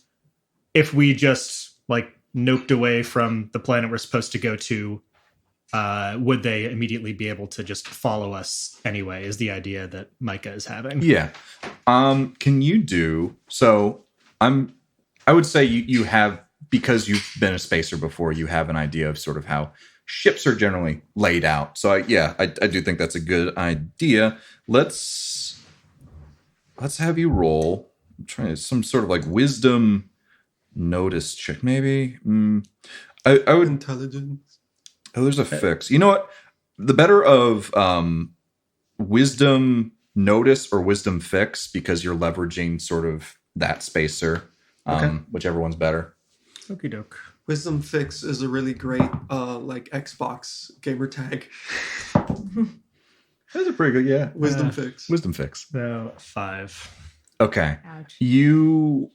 if we just like noped away from the planet we're supposed to go to, would they immediately be able to just follow us anyway, is the idea that Micah is having. Yeah. Can you do, so I would say you have, because you've been a spacer before, you have an idea of sort of how ships are generally laid out. So I do think that's a good idea. Let's have you roll. I'm trying some sort of like wisdom notice check, maybe. I would intelligence. Oh, there's a fix. You know what? The better of wisdom notice or wisdom fix, because you're leveraging sort of that spacer. Whichever one's better. Okie doke. Wisdom fix is a really great like Xbox gamer tag. That's a pretty good, yeah. Wisdom fix. Wisdom fix. So 5. Okay. Ouch. You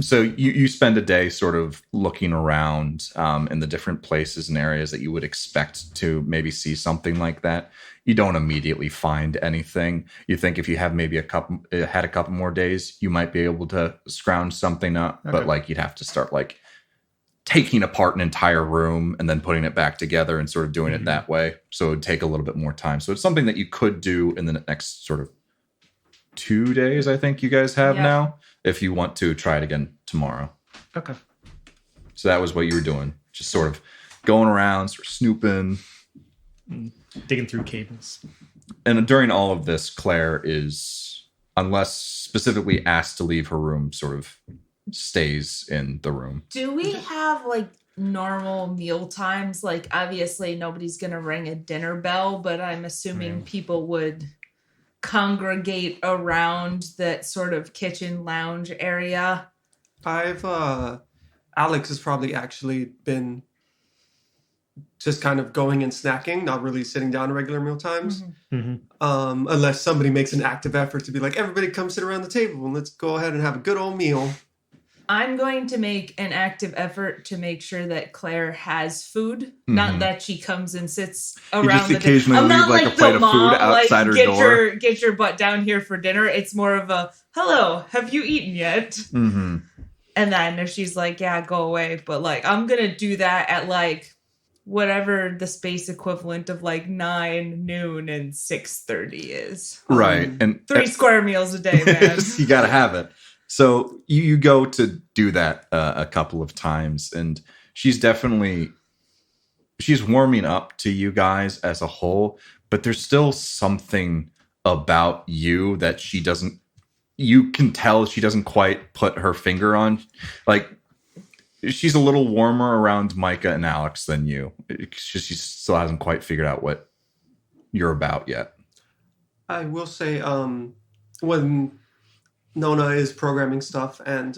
so you spend a day sort of looking around in the different places and areas that you would expect to maybe see something like that. You don't immediately find anything. You think if you have maybe had a couple more days, you might be able to scrounge something up, but like you'd have to start like taking apart an entire room and then putting it back together and sort of doing it that way. So it would take a little bit more time. So it's something that you could do in the next sort of 2 days, I think you guys have now, if you want to try it again tomorrow. Okay. So that was what you were doing. Just sort of going around, sort of snooping. Digging through cables. And during all of this, Claire is, unless specifically asked to leave her room, sort of stays in the room. Do we have like normal meal times? Like obviously nobody's going to ring a dinner bell, but I'm assuming people would congregate around that sort of kitchen lounge area. Alex has probably actually been just kind of going and snacking, not really sitting down at regular meal times. Unless somebody makes an active effort to be like, everybody come sit around the table and let's go ahead and have a good old meal. I'm going to make an active effort to make sure that Claire has food. Not that she comes and sits around just the occasionally I'm leave not like a plate of mom, food outside her door. Get your butt down here for dinner. It's more of a, hello, have you eaten yet? And then if she's like, yeah, go away. But like, I'm going to do that at like whatever the space equivalent of like 9, noon, and 6:30 is. Right. And 3 square meals a day, man. You got to have it. So you go to do that a couple of times, and she's warming up to you guys as a whole, but there's still something about you that you can tell she doesn't quite put her finger on. Like, she's a little warmer around Micah and Alex than you. She still hasn't quite figured out what you're about yet. I will say, when Nona is programming stuff and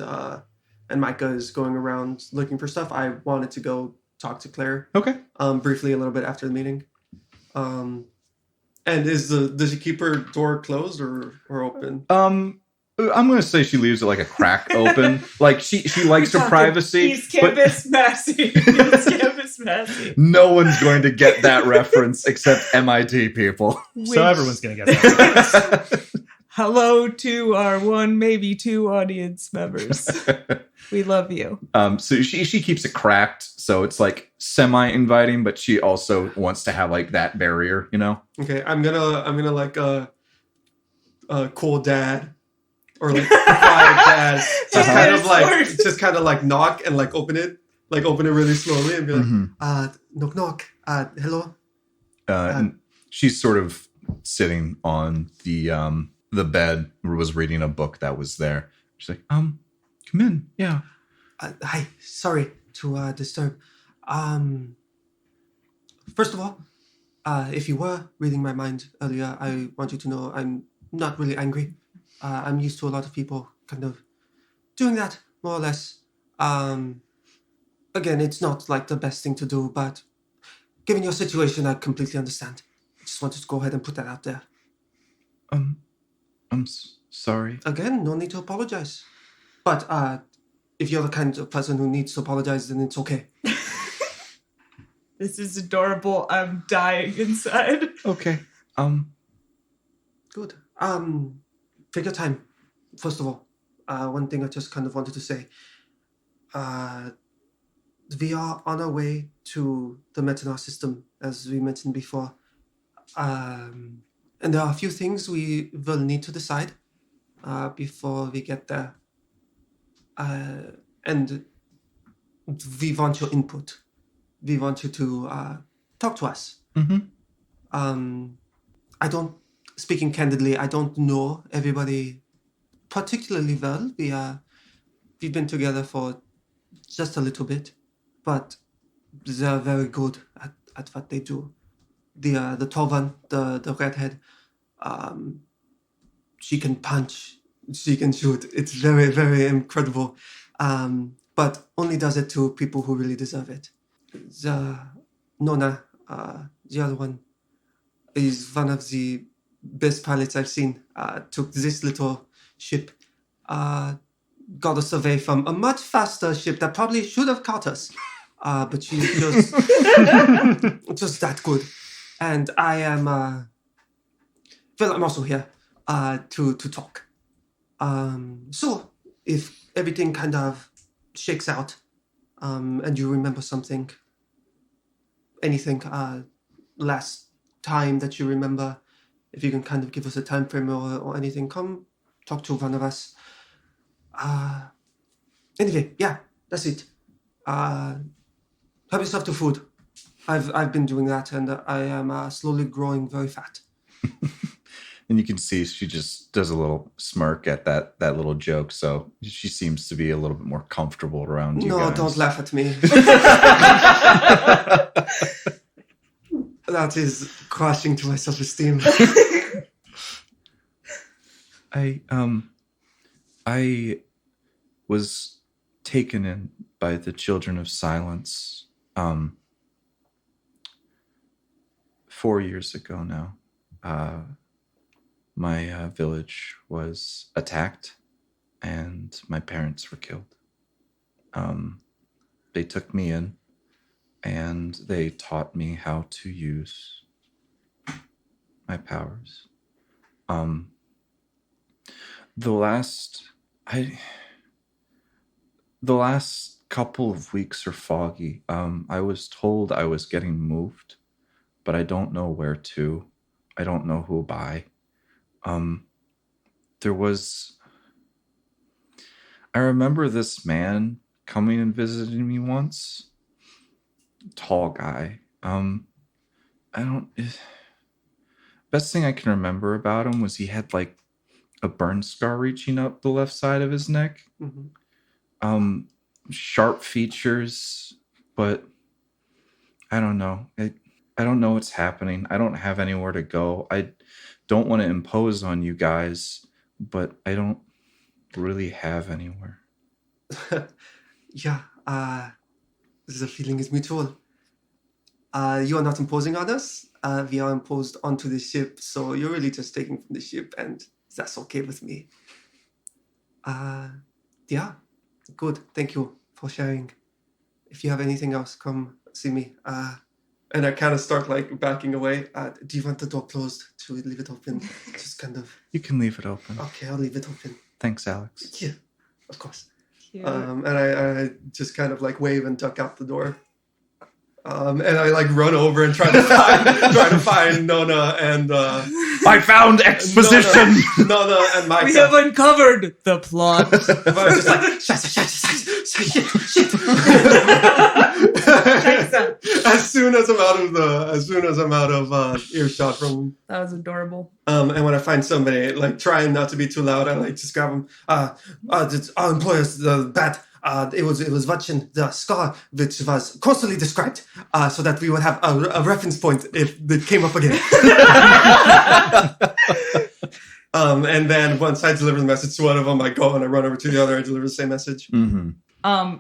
Micah is going around looking for stuff, I wanted to go talk to Claire. Okay. Briefly a little bit after the meeting. And does she keep her door closed or open? I'm going to say she leaves it like a crack open. Like she likes her privacy. He's Campus Massey. He's Campus Massey. No one's going to get that reference except MIT people. So everyone's going to get that. Hello to our one, maybe two audience members. We love you. So she keeps it cracked, so it's like semi-inviting, but she also wants to have like that barrier, you know? Okay, I'm gonna like cool dad or like quiet dad. Just kind of like knock and like open it really slowly and be like, knock knock. Hello. And she's sort of sitting on the bed, was reading a book that was there. She's like, come in. Yeah. Hi. Sorry to disturb. First of all, if you were reading my mind earlier, I want you to know I'm not really angry. I'm used to a lot of people kind of doing that, more or less. Again, it's not like the best thing to do, but given your situation, I completely understand. I just wanted to go ahead and put that out there. I'm sorry. Again, no need to apologize. But if you're the kind of person who needs to apologize, then it's okay. This is adorable. I'm dying inside. Okay. Good. Take your time. First of all, one thing I just kind of wanted to say. We are on our way to the Metanar system, as we mentioned before. And there are a few things we will need to decide before we get there. And we want your input. We want you to talk to us. Speaking candidly, I don't know everybody particularly well. We've been together for just a little bit, but they're very good at what they do. The tall one, the redhead, she can punch, she can shoot. It's very, very incredible. But only does it to people who really deserve it. Nona, the other one, is one of the best pilots I've seen. Took this little ship, got us away from a much faster ship that probably should have caught us. But she's just just that good. And I am I'm also here to talk. So if everything kind of shakes out, and you remember something, anything last time that you remember, if you can kind of give us a time frame or anything, come talk to one of us. Anyway, yeah, that's it. Help yourself to food. I've been doing that, and I am slowly growing very fat. And you can see she just does a little smirk at that little joke, so she seems to be a little bit more comfortable around you guys. No, don't laugh at me. That is crushing to my self-esteem. I was taken in by the Children of Silence 4 years ago now. My village was attacked and my parents were killed. They took me in and they taught me how to use my powers. The last couple of weeks are foggy. I was told I was getting moved, but I don't know where to. I don't know who by. I remember this man coming and visiting me once. Tall guy. Best thing I can remember about him was he had like a burn scar reaching up the left side of his neck. Mm-hmm. Sharp features, but I don't know. I don't know what's happening. I don't have anywhere to go. I don't want to impose on you guys, but I don't really have anywhere. Yeah, the feeling is mutual. You are not imposing on us. We are imposed onto the ship, so you're really just taking from the ship, and that's okay with me. Yeah, good. Thank you for sharing. If you have anything else, come see me. And I kind of start like backing away. Do you want the door closed? Should we leave it open? Just kind of. You can leave it open. Okay, I'll leave it open. Thanks, Alex. Yeah, of course. Cute. And I just kind of like wave and duck out the door. And I like run over and try to find Nona and I found exposition. Nona and Micah. We have uncovered the plot. But I was just like shit. As soon as I'm out of earshot from. That was adorable. And when I find somebody like trying not to be too loud, I like just grab them. Our employers, the bat. It was watching the scar, which was constantly described, so that we would have a reference point if it came up again. And then once I deliver the message to one of them, I go and I run over to the other and deliver the same message. Mm-hmm.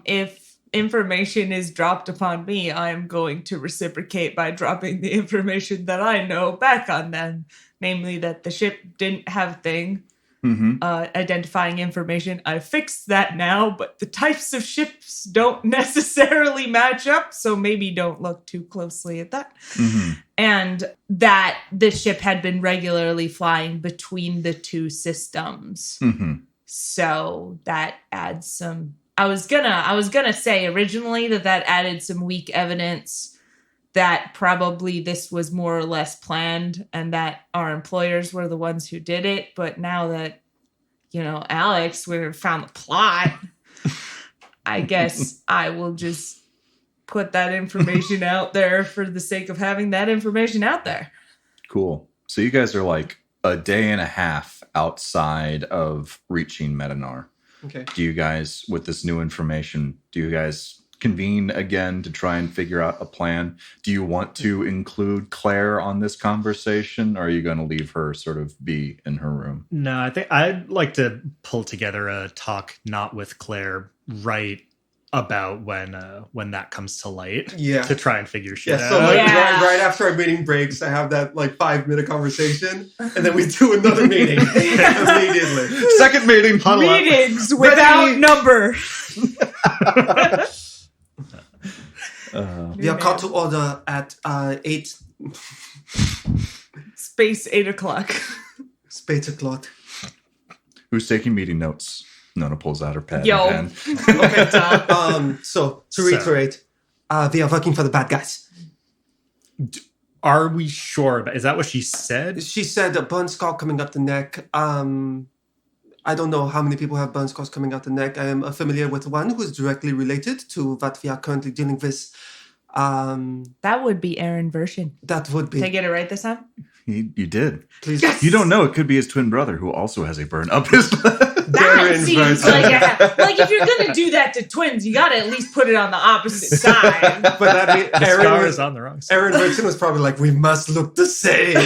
If information is dropped upon me, I am going to reciprocate by dropping the information that I know back on them, namely that the ship didn't have a thing. Mm-hmm. Identifying information. I fixed that now, but the types of ships don't necessarily match up, so maybe don't look too closely at that. Mm-hmm. And that the ship had been regularly flying between the two systems. Mm-hmm. So that adds some. I was gonna say originally that added some weak evidence that probably this was more or less planned and that our employers were the ones who did it. But now that, Alex, we found the plot, I guess I will just put that information out there for the sake of having that information out there. Cool. So you guys are like a day and a half outside of reaching Metanar. Okay. Do you guys, with this new information, convene again to try and figure out a plan? Do you want to include Claire on this conversation, or are you going to leave her sort of be in her room? No, I think I'd like to pull together a talk, not with Claire, right about when that comes to light. Yeah. To try and figure shit Yeah, out. so like Yeah. right after our meeting breaks, I have that like 5-minute conversation, and then we do another meeting immediately. Second meeting. Huddle up. Meetings without Ready? number. We are called to order at 8 Space 8:00. Space o'clock. Who's taking meeting notes? Nona pulls out her pad Yo. and pen. Okay. So to reiterate, we are working for the bad guys. Are we sure? Is that what she said? She said a burn scar coming up the neck. I don't know how many people have burn scars coming out the neck. I am familiar with one who is directly related to what we are currently dealing with. That would be Aaron version. That would Did I be. get it right this time? You did. Please. You don't know. It could be his twin brother who also has a burn up his leg. That Aaron seems version. like if you're gonna do that to twins, you gotta at least put it on the opposite side. But that means The scar is on the wrong side. Aaron Richardson was probably like, we must look the same.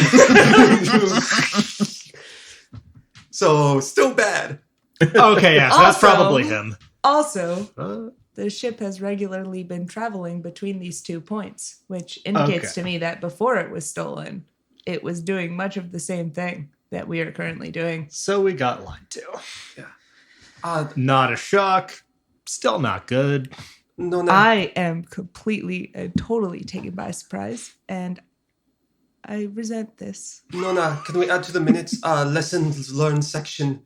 So, still bad. Okay, yeah, so that's Also- probably him. Also, the ship has regularly been traveling between these 2 points, which indicates Okay. to me that before it was stolen, it was doing much of the same thing that we are currently doing. So we got lied to. No, Not a shock. Still not good. no. I am completely and totally taken by surprise, and I resent this. No. Can we add to the minutes lessons learned section?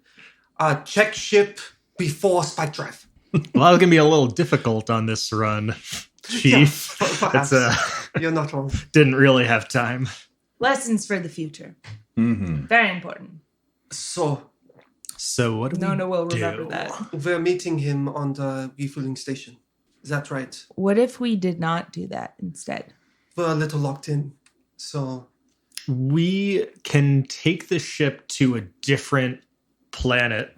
Check ship before spike drive. Well, that was gonna be a little difficult on this run, Chief. Perhaps. It's You're not wrong. didn't really have time. Lessons for the future. Mm-hmm. Very important. So, So what do Nona we will do? remember that. we're meeting him on the refueling station. Is that right? What if we did not do that instead? We're a little locked in. So, We can take the ship to a different planet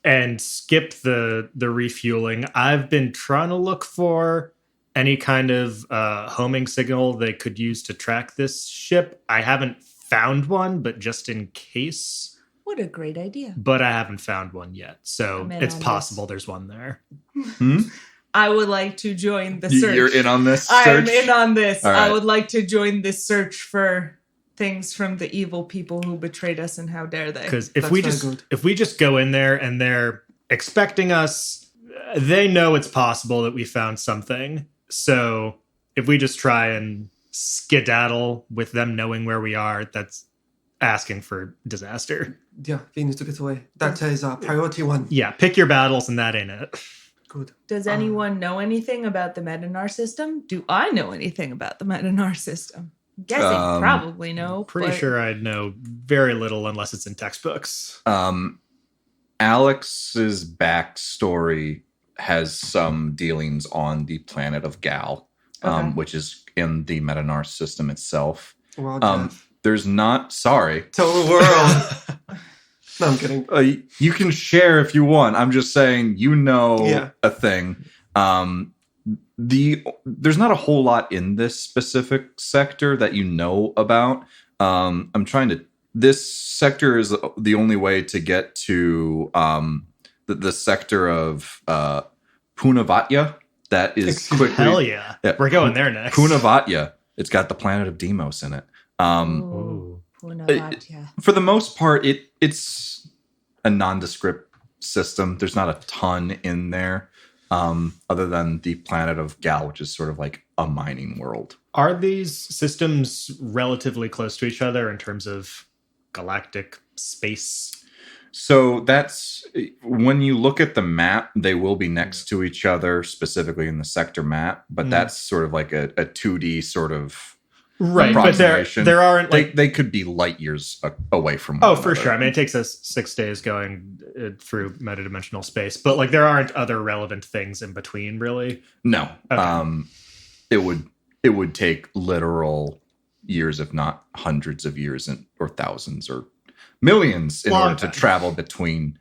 and skip the refueling. I've been trying to look for any kind of homing signal they could use to track this ship. I haven't found one, but just in case. What a great idea. but I haven't found one yet. So I'm in it's on possible there's one there. I would like to join the search. You're in on this search? I'm in on this. All right. I would like to join this search for things from the evil people who betrayed us, and how dare they? Because That's very good. if we just go in there and they're expecting us, they know it's possible that we found something. So if we just try and skedaddle with them knowing where we are, that's asking for disaster. Yeah, we need to get away. That is priority one. Yeah, pick your battles, and that ain't it. Good. Does anyone know anything about the Medinar system? Do I know anything about the Medinar system? Guessing probably no. Pretty sure I'd know very little unless it's in textbooks. Alex's backstory has some dealings on the planet of Gal, which is in the Medinar system itself. Well, Jeff, There's not. Sorry. tell the world. No, I'm kidding. You can share if you want. I'm just saying, a thing. There's not a whole lot in this specific sector that you know about. This sector is the only way to get to the sector of Punavatya. That is quickly. Hell yeah. We're going there next. Punavatya. It's got the planet of Deimos in it. Ooh, Punavatya. For the most part, it's a nondescript system. There's not a ton in there, other than the planet of Gal, which is sort of like a mining world. Are these systems relatively close to each other in terms of galactic space? So that's when you look at the map, they will be next to each other, specifically in the sector map. But that's sort of like a 2D sort of right. But there aren't they could be light years away from. Oh, for sure. I mean, it takes us 6 days going through metadimensional space, but like there aren't other relevant things in between, really. No. Okay. It would take literal years, if not hundreds of years, or thousands or millions in order to travel between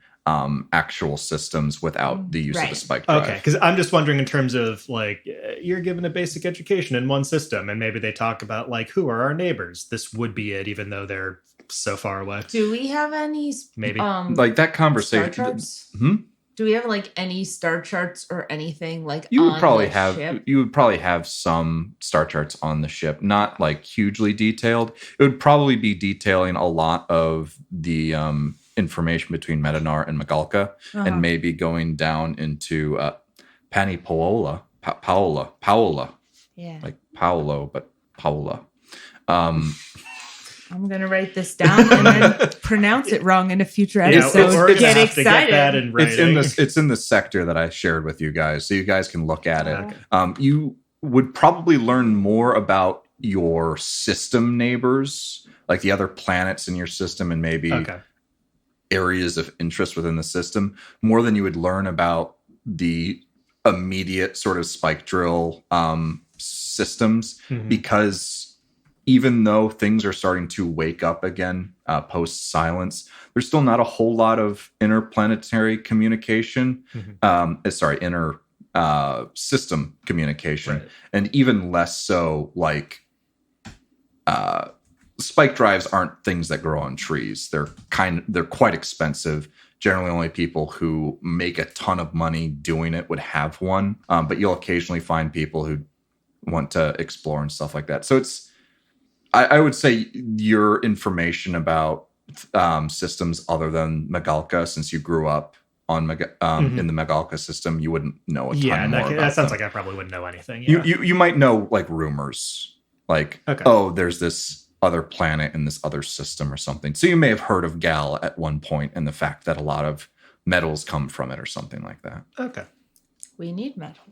actual systems without the use of the spike drive. Okay, because I'm just wondering in terms of like you're given a basic education in one system, and maybe they talk about like who are our neighbors. This would be it, even though they're so far away. Do we have any maybe like that conversation? Star charts? Do we have like any star charts or anything like you would on probably the have ship? you would probably have some star charts on the ship, not like hugely detailed. It would probably be detailing a lot of the information between Medinar and Magalka, and maybe going down into Paola, Yeah. like Paolo, but Paola. I'm going to write this down and then pronounce it wrong in a future episode. We're gonna Get have to excited. get that in writing. It's in the sector that I shared with you guys, so you guys can look at it. Okay. You would probably learn more about your system neighbors, like the other planets in your system, and maybe areas of interest within the system, more than you would learn about the immediate sort of spike drill systems, because even though things are starting to wake up again post silence, there's still not a whole lot of interplanetary communication. Inter system communication, and even less so. Like spike drives aren't things that grow on trees. They're quite expensive. Generally, only people who make a ton of money doing it would have one. But you'll occasionally find people who want to explore and stuff like that. So I would say your information about systems other than Magalka, since you grew up on in the Magalka system, you wouldn't know a ton more about that sounds them. like I probably wouldn't know anything. Yeah. You might know like rumors, like there's this other planet in this other system or something. So you may have heard of Gal at one point, and the fact that a lot of metals come from it or something like that. Okay. We need metal.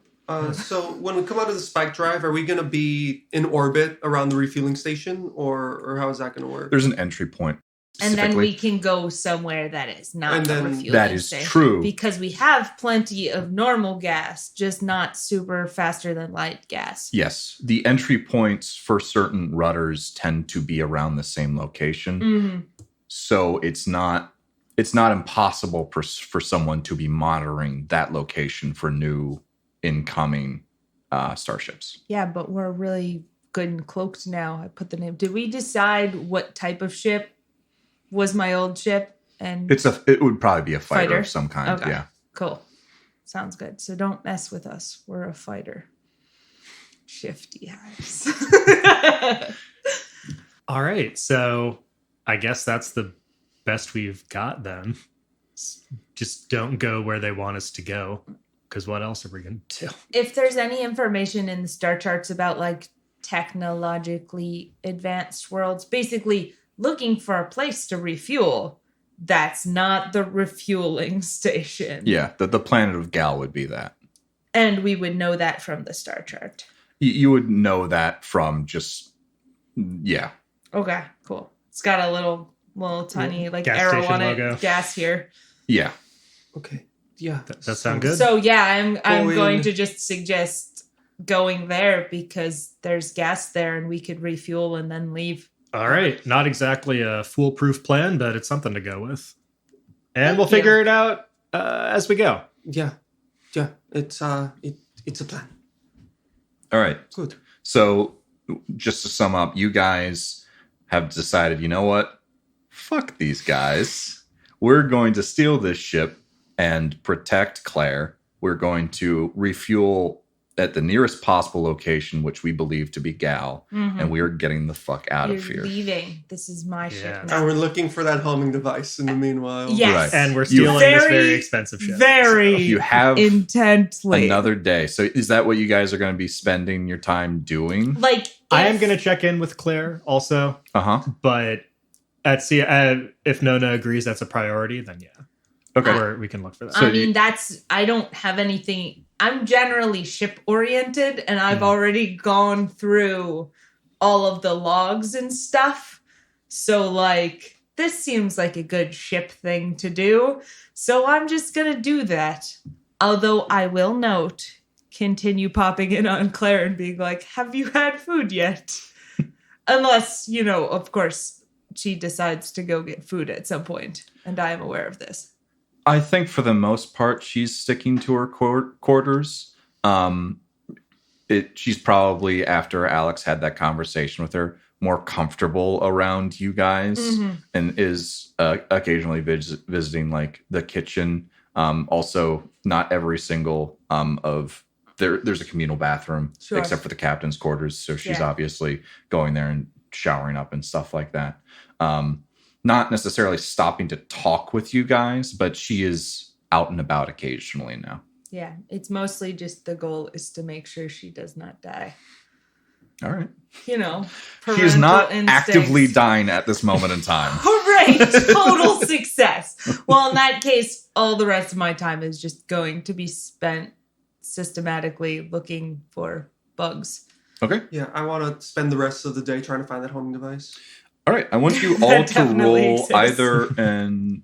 So when we come out of the spike drive, are we going to be in orbit around the refueling station, or how is that going to work? There's an entry point. And then we can go somewhere that is not a refueling that is station. true. Because we have plenty of normal gas, just not super faster than light gas. Yes. The entry points for certain rudders tend to be around the same location. So it's not impossible for someone to be monitoring that location for new incoming starships. Yeah, but we're really good and cloaked now. I put the name. Did we decide what type of ship was my old ship? And It would probably be a fighter Fighter? of some kind. Okay. Yeah. Cool. Sounds good. So don't mess with us. We're a fighter. Shifty eyes. All right, so I guess that's the best we've got then. Just don't go where they want us to go, because what else are we going to do? If there's any information in the star charts about like technologically advanced worlds, basically looking for a place to refuel, that's not the refueling station. Yeah, the planet of Gal would be that. And we would know that from the star chart. You would know that from just, yeah. Okay, cool. It's got a little tiny like Gas arrow station on it. logo. Gas here. Yeah. Okay. Yeah. That sound good? So yeah, I'm Going- going to just suggest going there because there's gas there and we could refuel and then leave. All right, not exactly a foolproof plan, but it's something to go with. And Thank we'll you. figure it out as we go. Yeah. Yeah. It's a plan. All right. Good. So just to sum up, you guys have decided, you know what? Fuck these guys. We're going to steal this ship and protect Claire. We're going to refuel at the nearest possible location, which we believe to be Gal, and we are getting the fuck out You're of here. leaving. This is my ship Yeah. now. And we're looking for that homing device in the meanwhile. Yes. Right. And we're You- stealing this very expensive ship. Very You have intently. another day. So is that what you guys are going to be spending your time doing? Like I am if- going to check in with Claire also, Uh-huh. but if Nona agrees that's a priority, then yeah, Okay. we can look for that. So I mean, I don't have anything. I'm generally ship oriented and I've already gone through all of the logs and stuff. So, like, this seems like a good ship thing to do. So, I'm just going to do that. Although I will note, continue popping in on Claire and being like, have you had food yet? Unless, of course, she decides to go get food at some point, and I am aware of this. I think for the most part, she's sticking to her quarters. She's probably, after Alex had that conversation with her, more comfortable around you guys and is occasionally visiting like the kitchen. Also, not every single there's a communal bathroom Sure. except for the captain's quarters. So she's Yeah. obviously going there and showering up and stuff like that. Not necessarily stopping to talk with you guys, but she is out and about occasionally now. Yeah, it's mostly just the goal is to make sure she does not die. All right. She She is not actively dying at this moment in time. Hooray! Total success. Well, in that case, all the rest of my time is just going to be spent systematically looking for bugs. Okay. Yeah, I want to spend the rest of the day trying to find that homing device. All right. I want you That all to definitely roll exists. either an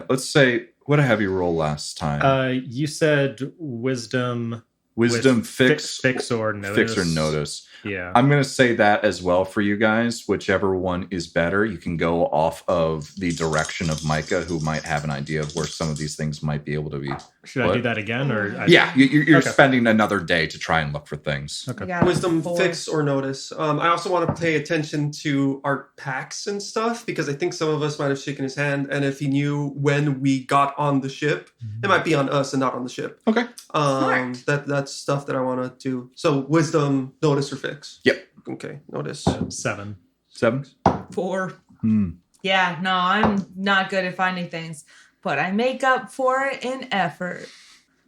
let's say, what did I have you roll last time? You said wisdom, Wisdom, with fix or notice. fix or notice. Yeah. I'm going to say that as well for you guys. Whichever one is better, you can go off of the direction of Micah, who might have an idea of where some of these things might be able to be. Should I What? do that again or? Yeah, you're Okay. spending another day to try and look for things. Okay. I got Wisdom, 4. fix, or notice. I also want to pay attention to our packs and stuff because I think some of us might have shaken his hand, and if he knew when we got on the ship, it might be on us and not on the ship. Okay. Smart. That's stuff that I want to do. So wisdom, notice, or fix. Yep. Okay, notice. 7. 7. 4. Hmm. Yeah, no, I'm not good at finding things, but I make up for it in effort.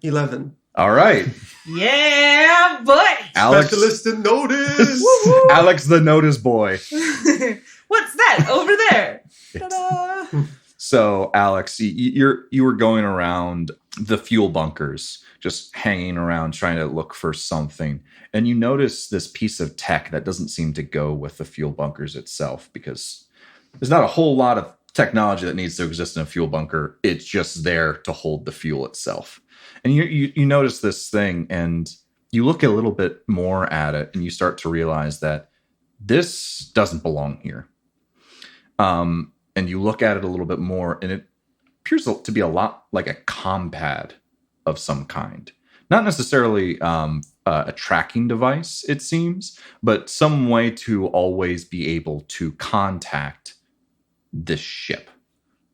11. All right. Yeah, but Alex, Specialist in notice. Alex the notice boy. what's that over there? Ta-da! So, Alex, you were going around the fuel bunkers, just hanging around trying to look for something. And you notice this piece of tech that doesn't seem to go with the fuel bunkers itself because there's not a whole lot of technology that needs to exist in a fuel bunker. It's just there to hold the fuel itself. And you notice this thing and you look a little bit more at it and you start to realize that this doesn't belong here. And you look at it a little bit more, and it appears to be a lot like a compad of some kind. Not necessarily a tracking device, it seems, but some way to always be able to contact this ship.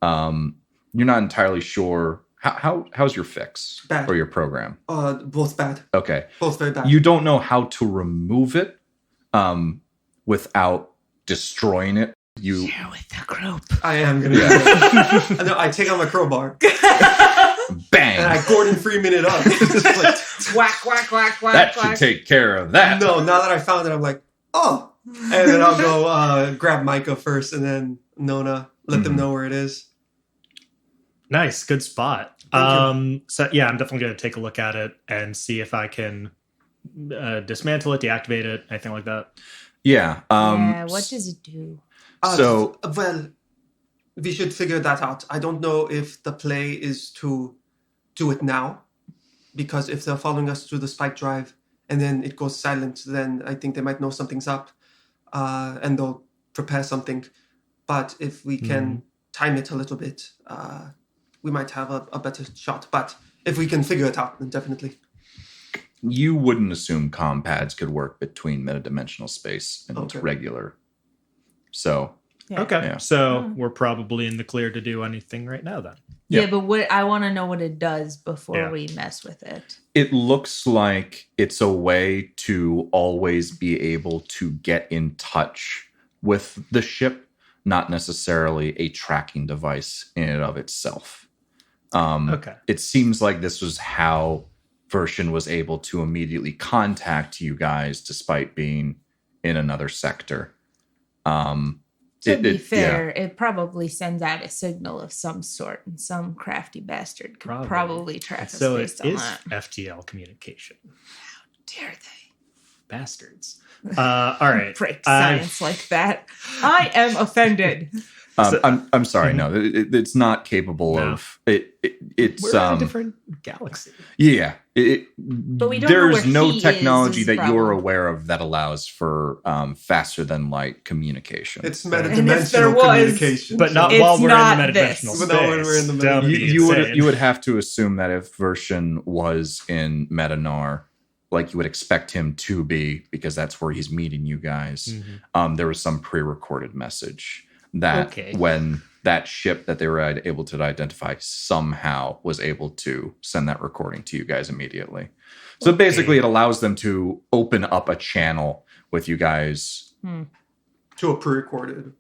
You're not entirely sure how's your fix Bad. or your program. Both bad. Okay, Both very bad. you don't know how to remove it without destroying it. You Share with the group. I am gonna. Yeah. No, I take out my crowbar bang. and I Gordon Freeman it up. Just like, Whack, whack, whack, whack, That whack. should take care of that. no, now that I found it, I'm like, oh, and then I'll go grab Micah first, and then Nona. Let them know where it is. Nice, good spot. So yeah, I'm definitely going to take a look at it and see if I can dismantle it, deactivate it, anything like that. Yeah. Yeah, what does it do? Well, we should figure that out. I don't know if the play is to do it now, because if they're following us through the spike drive and then it goes silent, then I think they might know something's up, and they'll prepare something. But if we can time it a little bit, we might have a better shot. But if we can figure it out, then definitely. You wouldn't assume comm pads could work between metadimensional space and regular. So, Yeah. Okay, Yeah. so we're probably in the clear to do anything right now then. Yeah, Yeah. but what I want to know what it does before Yeah. we mess with it. it looks like it's a way to always be able to get in touch with the ship, not necessarily a tracking device in and of itself. Okay. It seems like this was how Version was able to immediately contact you guys despite being in another sector. To be fair, it probably sends out a signal of some sort, and some crafty bastard could probably track us So it based on is that. FTL communication. Dare they Bastards. All right. break science like that? I am offended. I'm sorry. No, it's not capable of it. It's We're in a different galaxy. Yeah. But we don't know there's where no he technology is the that you're problem. aware of that allows for faster than light communication. It's And if there metadimensional was- communication. But not It's while we're not in the this. metadimensional But not when space. we're in the That would be you insane. would have to assume that if Version was in Metanar, like you would expect him to be, because that's where he's meeting you guys. There was some pre-recorded message that when that ship that they were able to identify somehow was able to send that recording to you guys immediately. So basically it allows them to open up a channel with you guys. To a pre-recorded.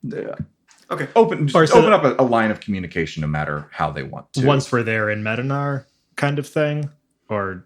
Okay. Open Or so- up a line of communication no matter how they want to. Once we're there in Metanar kind of thing? Or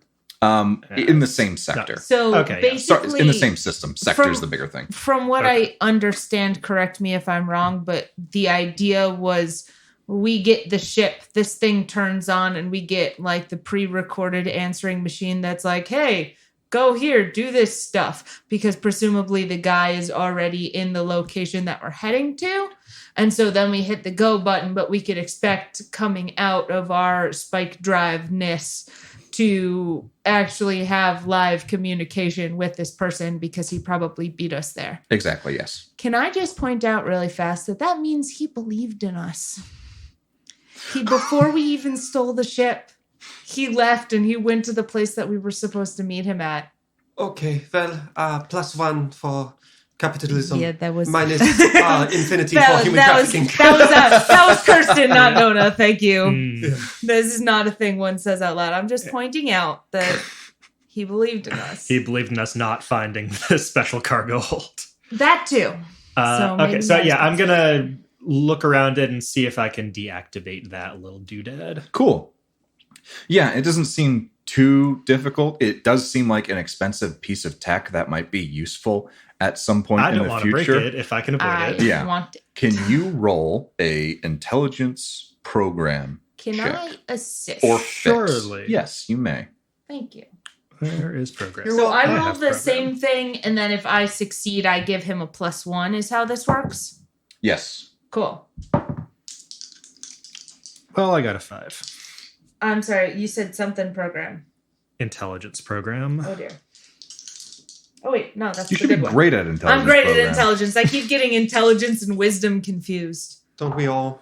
in the same sector. So Okay, yeah. basically, In the same system. Sector is from- the bigger thing. From what I understand, correct me if I'm wrong, but the idea was we get the ship, this thing turns on, and we get like the pre-recorded answering machine that's like, hey, go here, do this stuff, because presumably the guy is already in the location that we're heading to. And so then we hit the go button, but we could expect coming out of our spike drive-ness to actually have live communication with this person because he probably beat us there. Exactly, yes. Can I just point out really fast that means he believed in us. Before we even stole the ship, he left and he went to the place that we were supposed to meet him at. Okay, well, +1 for capitalism. Yeah, that was minus infinity for human trafficking. That was Kirsten, not Nona. Thank you. Yeah. This is not a thing one says out loud. I'm just pointing out that he believed in us. he believed in us not finding the special cargo hold. That too. Okay, so maybe yeah, I'm that's- gonna look around it and see if I can deactivate that little doodad. Cool. Yeah, it doesn't seem too difficult. It does seem like an expensive piece of tech that might be useful at some point I in don't the want to break future. it if I can avoid I it. Yeah. want. Can you roll a intelligence program Can check? I assist? Or fix? Surely. Yes, you may. Thank you. Where is progress? So I roll have the program. same thing, and then if I succeed, I give him a +1. Is how this works? Yes. Cool. Well, I got a 5. I'm sorry, you said something program. Intelligence program. Oh dear. Oh wait, no, that's You the should be good one. great at intelligence. I'm great at program. intelligence. I keep getting intelligence and wisdom confused. Don't we all?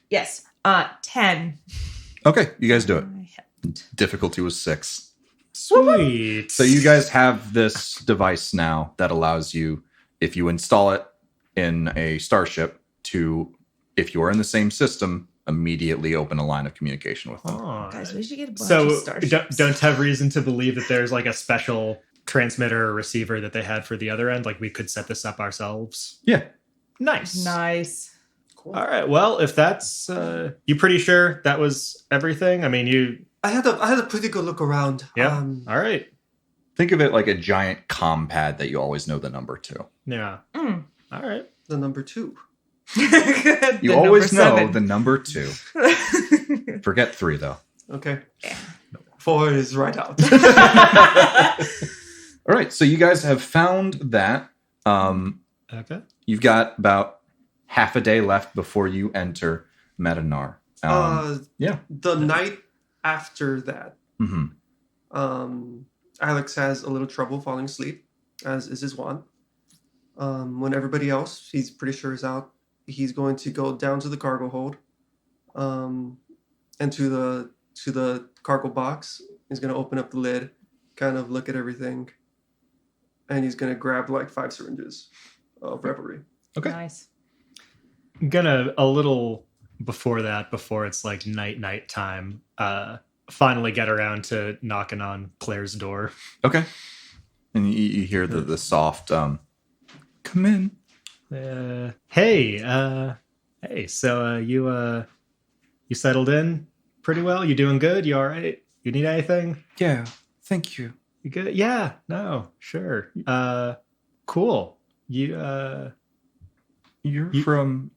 Yes. 10. Okay, you guys do it. I have- Difficulty was 6. Sweet. So you guys have this device now that allows you, if you install it in a starship, to if you're in the same system, immediately open a line of communication with them. Oh, Guys, we should get a bunch of so starships. don't have reason to believe that there's like a special transmitter or receiver that they had for the other end. Like we could set this up ourselves. Yeah. Nice. Nice. Cool. All right. Well, if that's you pretty sure that was everything? I mean, you. I had a pretty good look around. Yeah. All right. Think of it like a giant comm pad that you always know the number to. Yeah. Mm. All right. The number 2. You always know the number 2. Forget 3 though. Okay. 4 is right out. All right, so you guys have found that. Okay. You've got about half a day left before you enter Metanar. Yeah. The night after that, Mm-hmm. Alex has a little trouble falling asleep, as is his wont. When everybody else, he's pretty sure, is out, he's going to go down to the cargo hold, and to the cargo box. He's going to open up the lid, kind of look at everything, and he's going to grab like 5 syringes of Reverie. Okay. Nice. I'm gonna a little before that, before it's like night time, finally get around to knocking on Claire's door. Okay. And you hear the soft, come in. Hey, so you settled in pretty well? You doing good? You all right? You need anything? Yeah, thank you. You good? Yeah, no, sure. Cool. You're from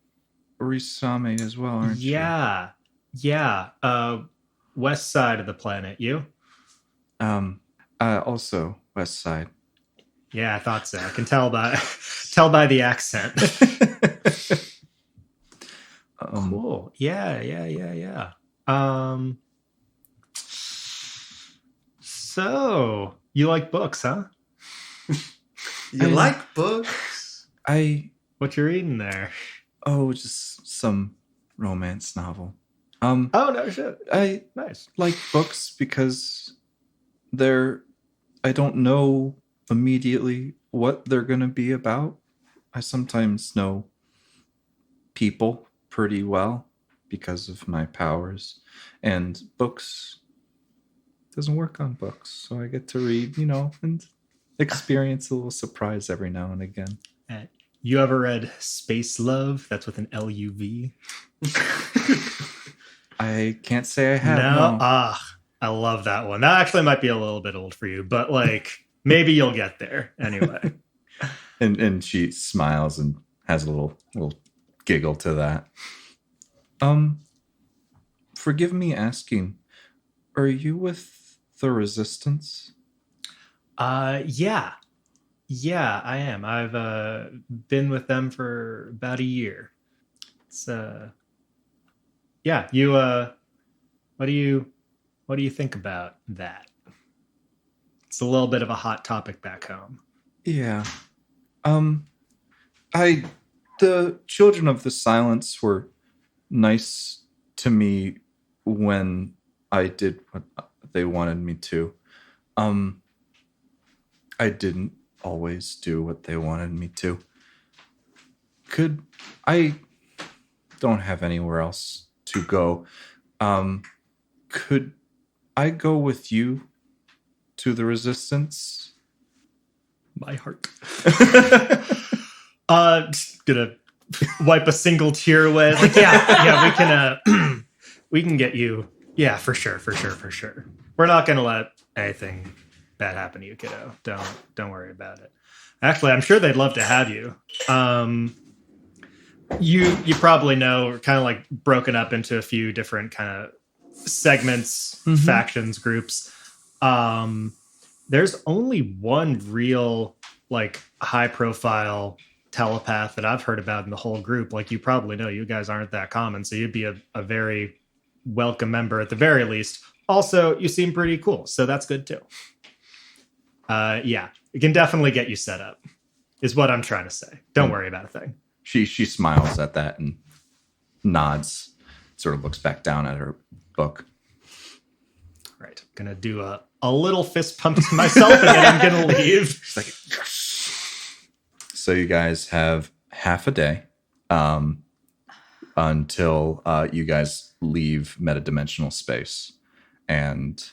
Risame as well, aren't you? Yeah. West side of the planet. You? Also west side. Yeah, I thought so. I can tell by the accent. Cool. Yeah. So you like books, huh? You like books? What you're reading there? Oh, just some romance novel. Oh no shit. I Nice. like books because I don't know immediately what they're going to be about. I sometimes know people pretty well because of my powers, and books doesn't work on books, so I get to read, and experience a little surprise every now and again. You ever read Space Love? That's with an LUV. I can't say I have. No. No. I love that one. That actually might be a little bit old for you, but like maybe you'll get there anyway. And she smiles and has a little giggle to that. Forgive me asking, are you with the Resistance? Yeah, I am. I've been with them for about a year. It's yeah. You what do you think about that? It's a little bit of a hot topic back home. Yeah. The Children of the Silence were nice to me when I did what they wanted me to. I didn't always do what they wanted me to. I don't have anywhere else to go. Could I go with you to the Resistance? My heart. Just gonna wipe a single tear away. Like, yeah, we can get you. Yeah, for sure. We're not gonna let anything bad happen to you, kiddo. Don't worry about it. Actually, I'm sure they'd love to have you. You probably know we're kind of like broken up into a few different kind of segments, factions, groups. There's only one real like high profile telepath that I've heard about in the whole group. Like, you probably know, you guys aren't that common, so you'd be a very welcome member at the very least. Also, you seem pretty cool, so that's good too. Yeah, it can definitely get you set up, is what I'm trying to say. Don't worry about a thing. She smiles at that and nods, sort of looks back down at her book. Right, gonna do a little fist pump to myself and then I'm gonna leave. She's like, yes. So you guys have half a day. until you guys leave metadimensional space. And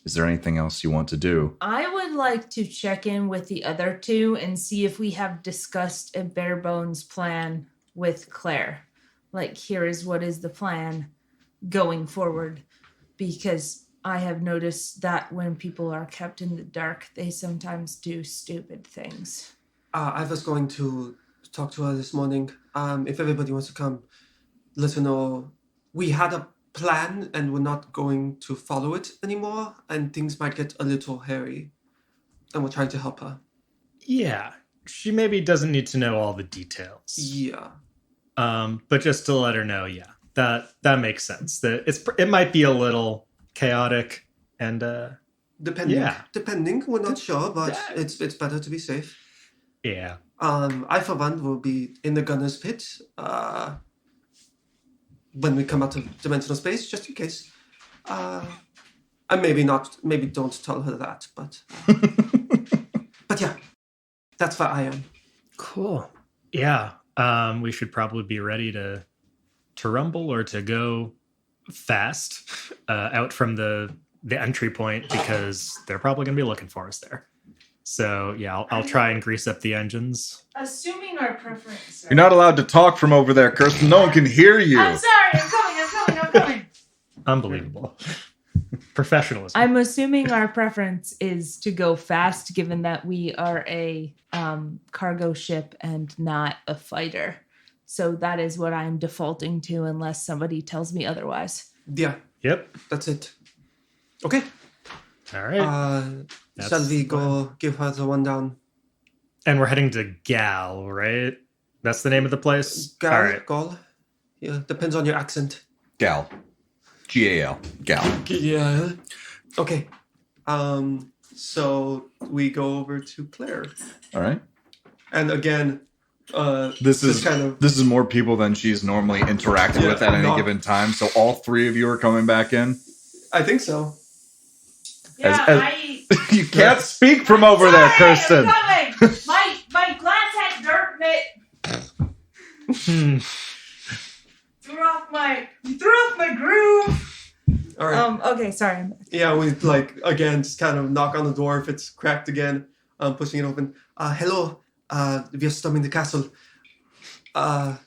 is there anything else you want to do? I would like to check in with the other two and see if we have discussed a bare bones plan with Claire. Like, here is what is the plan going forward. Because I have noticed that when people are kept in the dark, they sometimes do stupid things. I was going to talk to her this morning. If everybody wants to come, let her know we had a plan and we're not going to follow it anymore, and things might get a little hairy. And we're trying to help her. Yeah, she maybe doesn't need to know all the details. Yeah. But just to let her know, yeah, that makes sense. That it might be a little chaotic and Depending, we're not sure, but it's better to be safe. Yeah. I for one will be in the gunner's pit when we come out of dimensional space, just in case. And maybe don't tell her that, but but yeah, that's where I am. Cool. Yeah. We should probably be ready to rumble or to go fast out from the entry point, because they're probably going to be looking for us there. So yeah, I'll try and grease up the engines. Assuming our preference. You're not allowed to talk from over there, Kirsten. No one can hear you. I'm sorry. I'm coming. Unbelievable. Professionalism. I'm assuming our preference is to go fast, given that we are a cargo ship and not a fighter. So that is what I'm defaulting to, unless somebody tells me otherwise. Yeah. Yep. That's it. Okay. All right. Shall we go give her the rundown? And we're heading to Gal, right? That's the name of the place? Gal, All right. Gal. Yeah, depends on your accent. Gal. G-A-L. Gal. Yeah. Okay. So we go over to Claire. All right. And again, this is more people than she's normally interacted with at any given time. So all three of you are coming back in? I think so. Yeah, you can't speak from over there, Kirsten. I'm coming. My glass had dirt in it. Threw off my groove. All right. Okay, sorry. Yeah, we again just kind of knock on the door if it's cracked again. Pushing it open. Hello. We are storming the castle. Hi.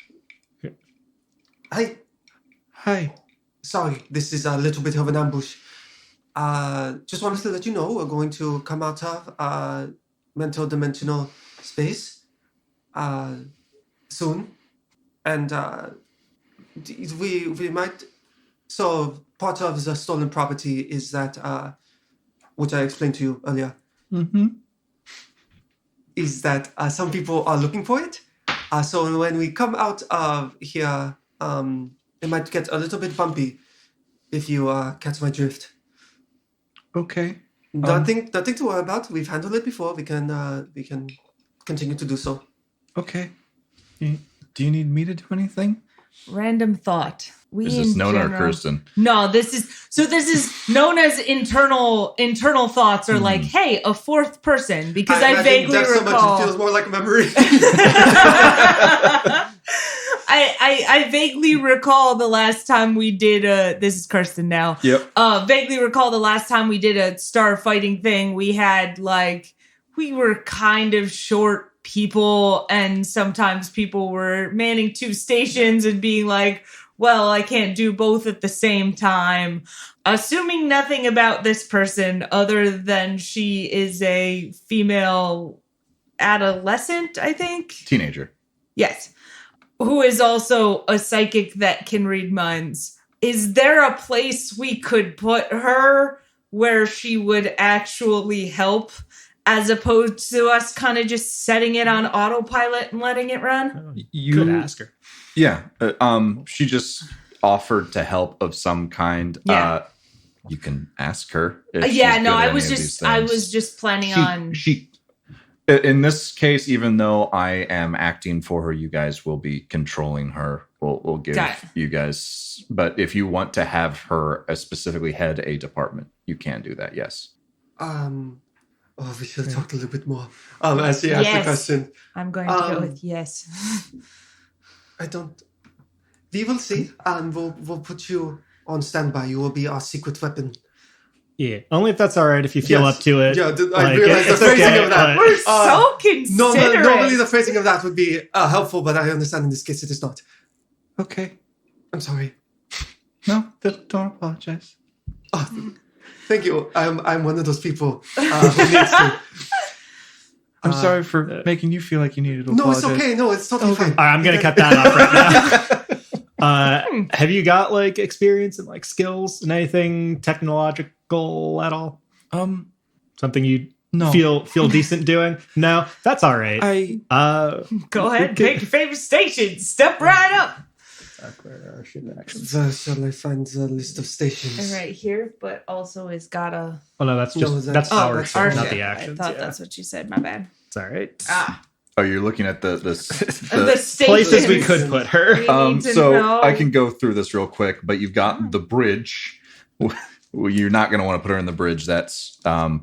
Hi. Sorry, this is a little bit of an ambush. Just wanted to let you know we're going to come out of mental dimensional space soon, and we might. So part of the stolen property is that, which I explained to you earlier, is that some people are looking for it. So when we come out of here, it might get a little bit bumpy, if you catch my drift. Okay. Nothing to worry about. We've handled it before. We can continue to do so. Okay. Do you need me to do anything? Random thought. Is this Nona or Kirsten? No, this is Nona's internal thoughts are like, hey, a fourth person, because I vaguely recall. So much, it feels more like a memory. I vaguely recall the last time we did this is Kirsten now. Yep. Vaguely recall the last time we did a star fighting thing. We had we were kind of short people, and sometimes people were manning two stations and being like, well, I can't do both at the same time. Assuming nothing about this person other than she is a female adolescent, I think. Teenager. Yes. Who is also a psychic that can read minds. Is there a place we could put her where she would actually help, as opposed to us kind of just setting it on autopilot and letting it run? You could ask her. Yeah. She just offered to help of some kind. Yeah. You can ask her. I was just planning on. In this case, even though I am acting for her, you guys will be controlling her. We'll give you guys. But if you want to have her specifically head a department, you can do that. Yes. We should have talked a little bit more. As she asked the question, I'm going to go with yes. We will see, and we'll put you on standby. You will be our secret weapon. Yeah, only if that's all right. If you feel Yes. up to it. Yeah, I Like, realize the it's phrasing okay, of that. but- We're so considerate. Normally the phrasing of that would be helpful, but I understand in this case it is not. Okay. I'm sorry. No, don't apologize. Oh, thank you. I'm one of those people who needs to. I'm sorry for making you feel like you needed to No, apologize. it's okay. No, it's totally fine. All right, I'm gonna cut that off right now. Have you got like experience and like skills and anything technological at all? Something you No. feel decent doing? No, that's all right. Go ahead and pick your favorite station. Step right up. Where shall I find the list of stations? Right here, but also it's got a... Oh no, that's just No, that's oh, our that's shit, our not shit. the actions. I thought yeah. that's what you said. My bad. It's all right. Oh, you're looking at the The Places we stations. could put her. We need to so know. I can go through this real quick, but you've got the bridge. Well, you're not going to want to put her in the bridge. That's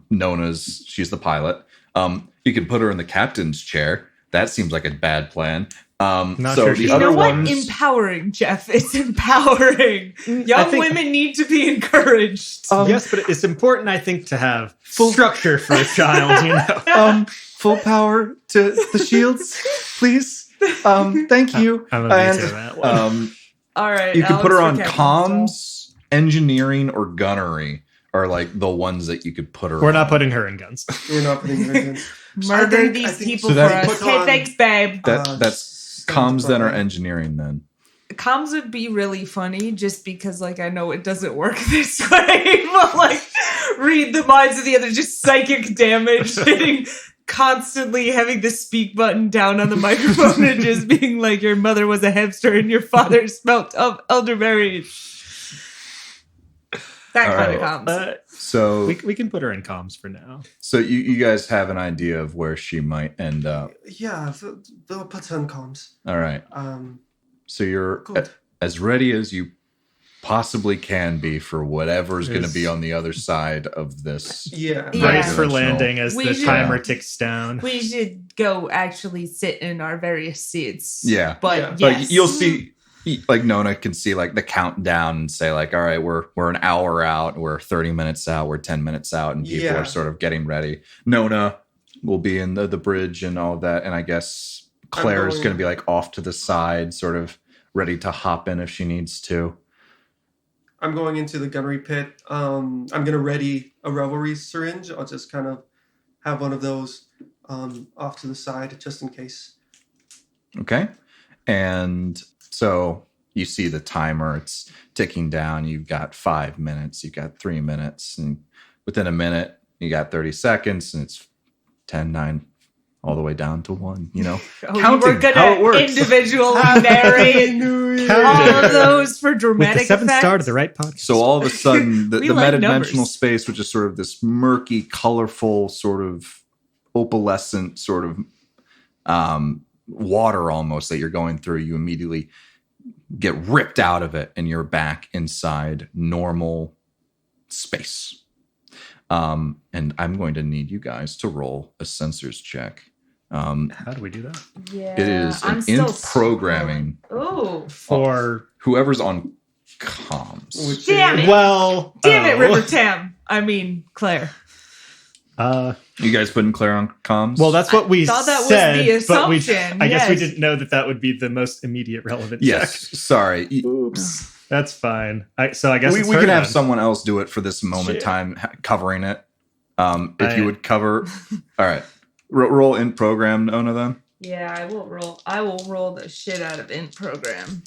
known as she's the pilot. You can put her in the captain's chair. That seems like a bad plan. Not So sure the she's- You other know what? ones, Empowering, Jeff. It's empowering. Young think- women need to be encouraged. Yes, but it's important, I think, to have full structure for a child. You know. full power to the shields, please. Thank you. I'm gonna veto that one. All right. You can put her on Alex for captain, comms, engineering, or gunnery are like the ones that you could put her We're on. not putting her in guns. We're not putting her in. so Murder I think- these I think- people So for that- us. Put Hey, on- thanks, babe. That's comms then or engineering then. Comms would be really funny just because, like, I know it doesn't work this way. But, like, read the minds of the other, just psychic damage, constantly having the speak button down on the microphone and just being like, your mother was a hamster and your father smelt of elderberries. That All kind right. of comms. So We can put her in comms for now. so you guys have an idea of where she might end up. Yeah, we'll put her in comms. All right. So you're Good. as ready as you possibly can be for whatever's going to be Yes. on the other side of this. Yeah. Yeah. Brace for dimensional- landing as We the should- timer ticks down. We should go actually sit in our various seats. Yeah. But Yeah. yes. Like you'll see, like Nona can see like the countdown and say like, all right, we're an hour out, we're 30 minutes out, we're 10 minutes out, and people Yeah. are sort of getting ready. Nona will be in the bridge and all of that, and I guess Claire's going- going to be like off to the side, sort of ready to hop in if she needs to. I'm going into the gunnery pit. I'm gonna ready a revelry syringe. I'll just kind of have one of those off to the side just in case. Okay. And so you see the timer, it's ticking down. You've got 5 minutes, you've got 3 minutes, and within a minute, you got 30 seconds, and it's 10, 9, all the way down to 1, you know? Oh, Counting, you were gonna how it works. individually narrate all of those for With dramatic the 7th star to effects. the right podcast. So all of a sudden, the We like metadimensional numbers. space, which is sort of this murky, colorful, sort of opalescent sort of water almost that you're going through, you immediately get ripped out of it and you're back inside normal space. And I'm going to need you guys to roll a sensors check. How do we do that? Yeah, It is I'm an still int programming. Oh, For Whoever's on comms. Which damn is- it! well, Damn it, oh. River Tam. I mean, Claire. You guys putting Claire on comms? Well, that's what we thought that was said, the but we, assumption, I guess we yes. didn't know that would be the most immediate relevant yes. Sorry. check. Oops. That's fine. So I guess we it's can her have then. someone else do it for this moment Shit. time covering it. If you would cover. All right. Roll in program, Nona, then. Yeah, I will roll. I will roll the shit out of int program.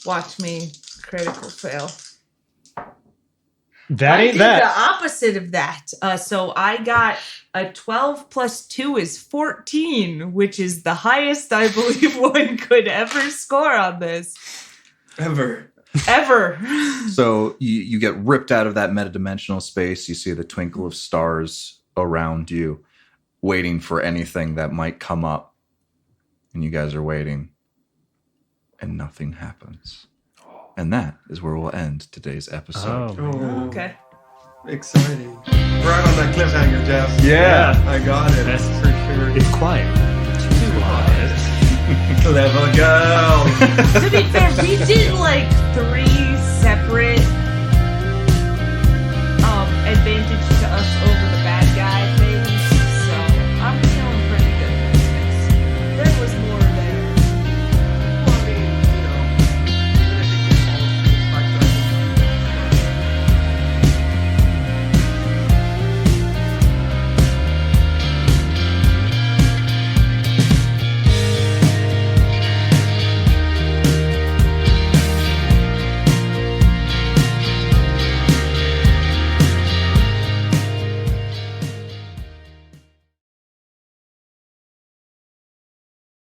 Watch me critical fail. That I ain't did that. the opposite of that. So I got a 12 plus 2 is 14, which is the highest I believe one could ever score on this. Ever. Ever. So you get ripped out of that metadimensional space. You see the twinkle of stars around you, waiting for anything that might come up. And you guys are waiting. And nothing happens. And that is where we'll end today's episode. Oh, Okay. exciting. Right on that cliffhanger, Jeff. Yeah. I got it. That's- for sure. It's quiet. Too quiet. Clever girl. To be fair, we did like 3 separate advantage to us over the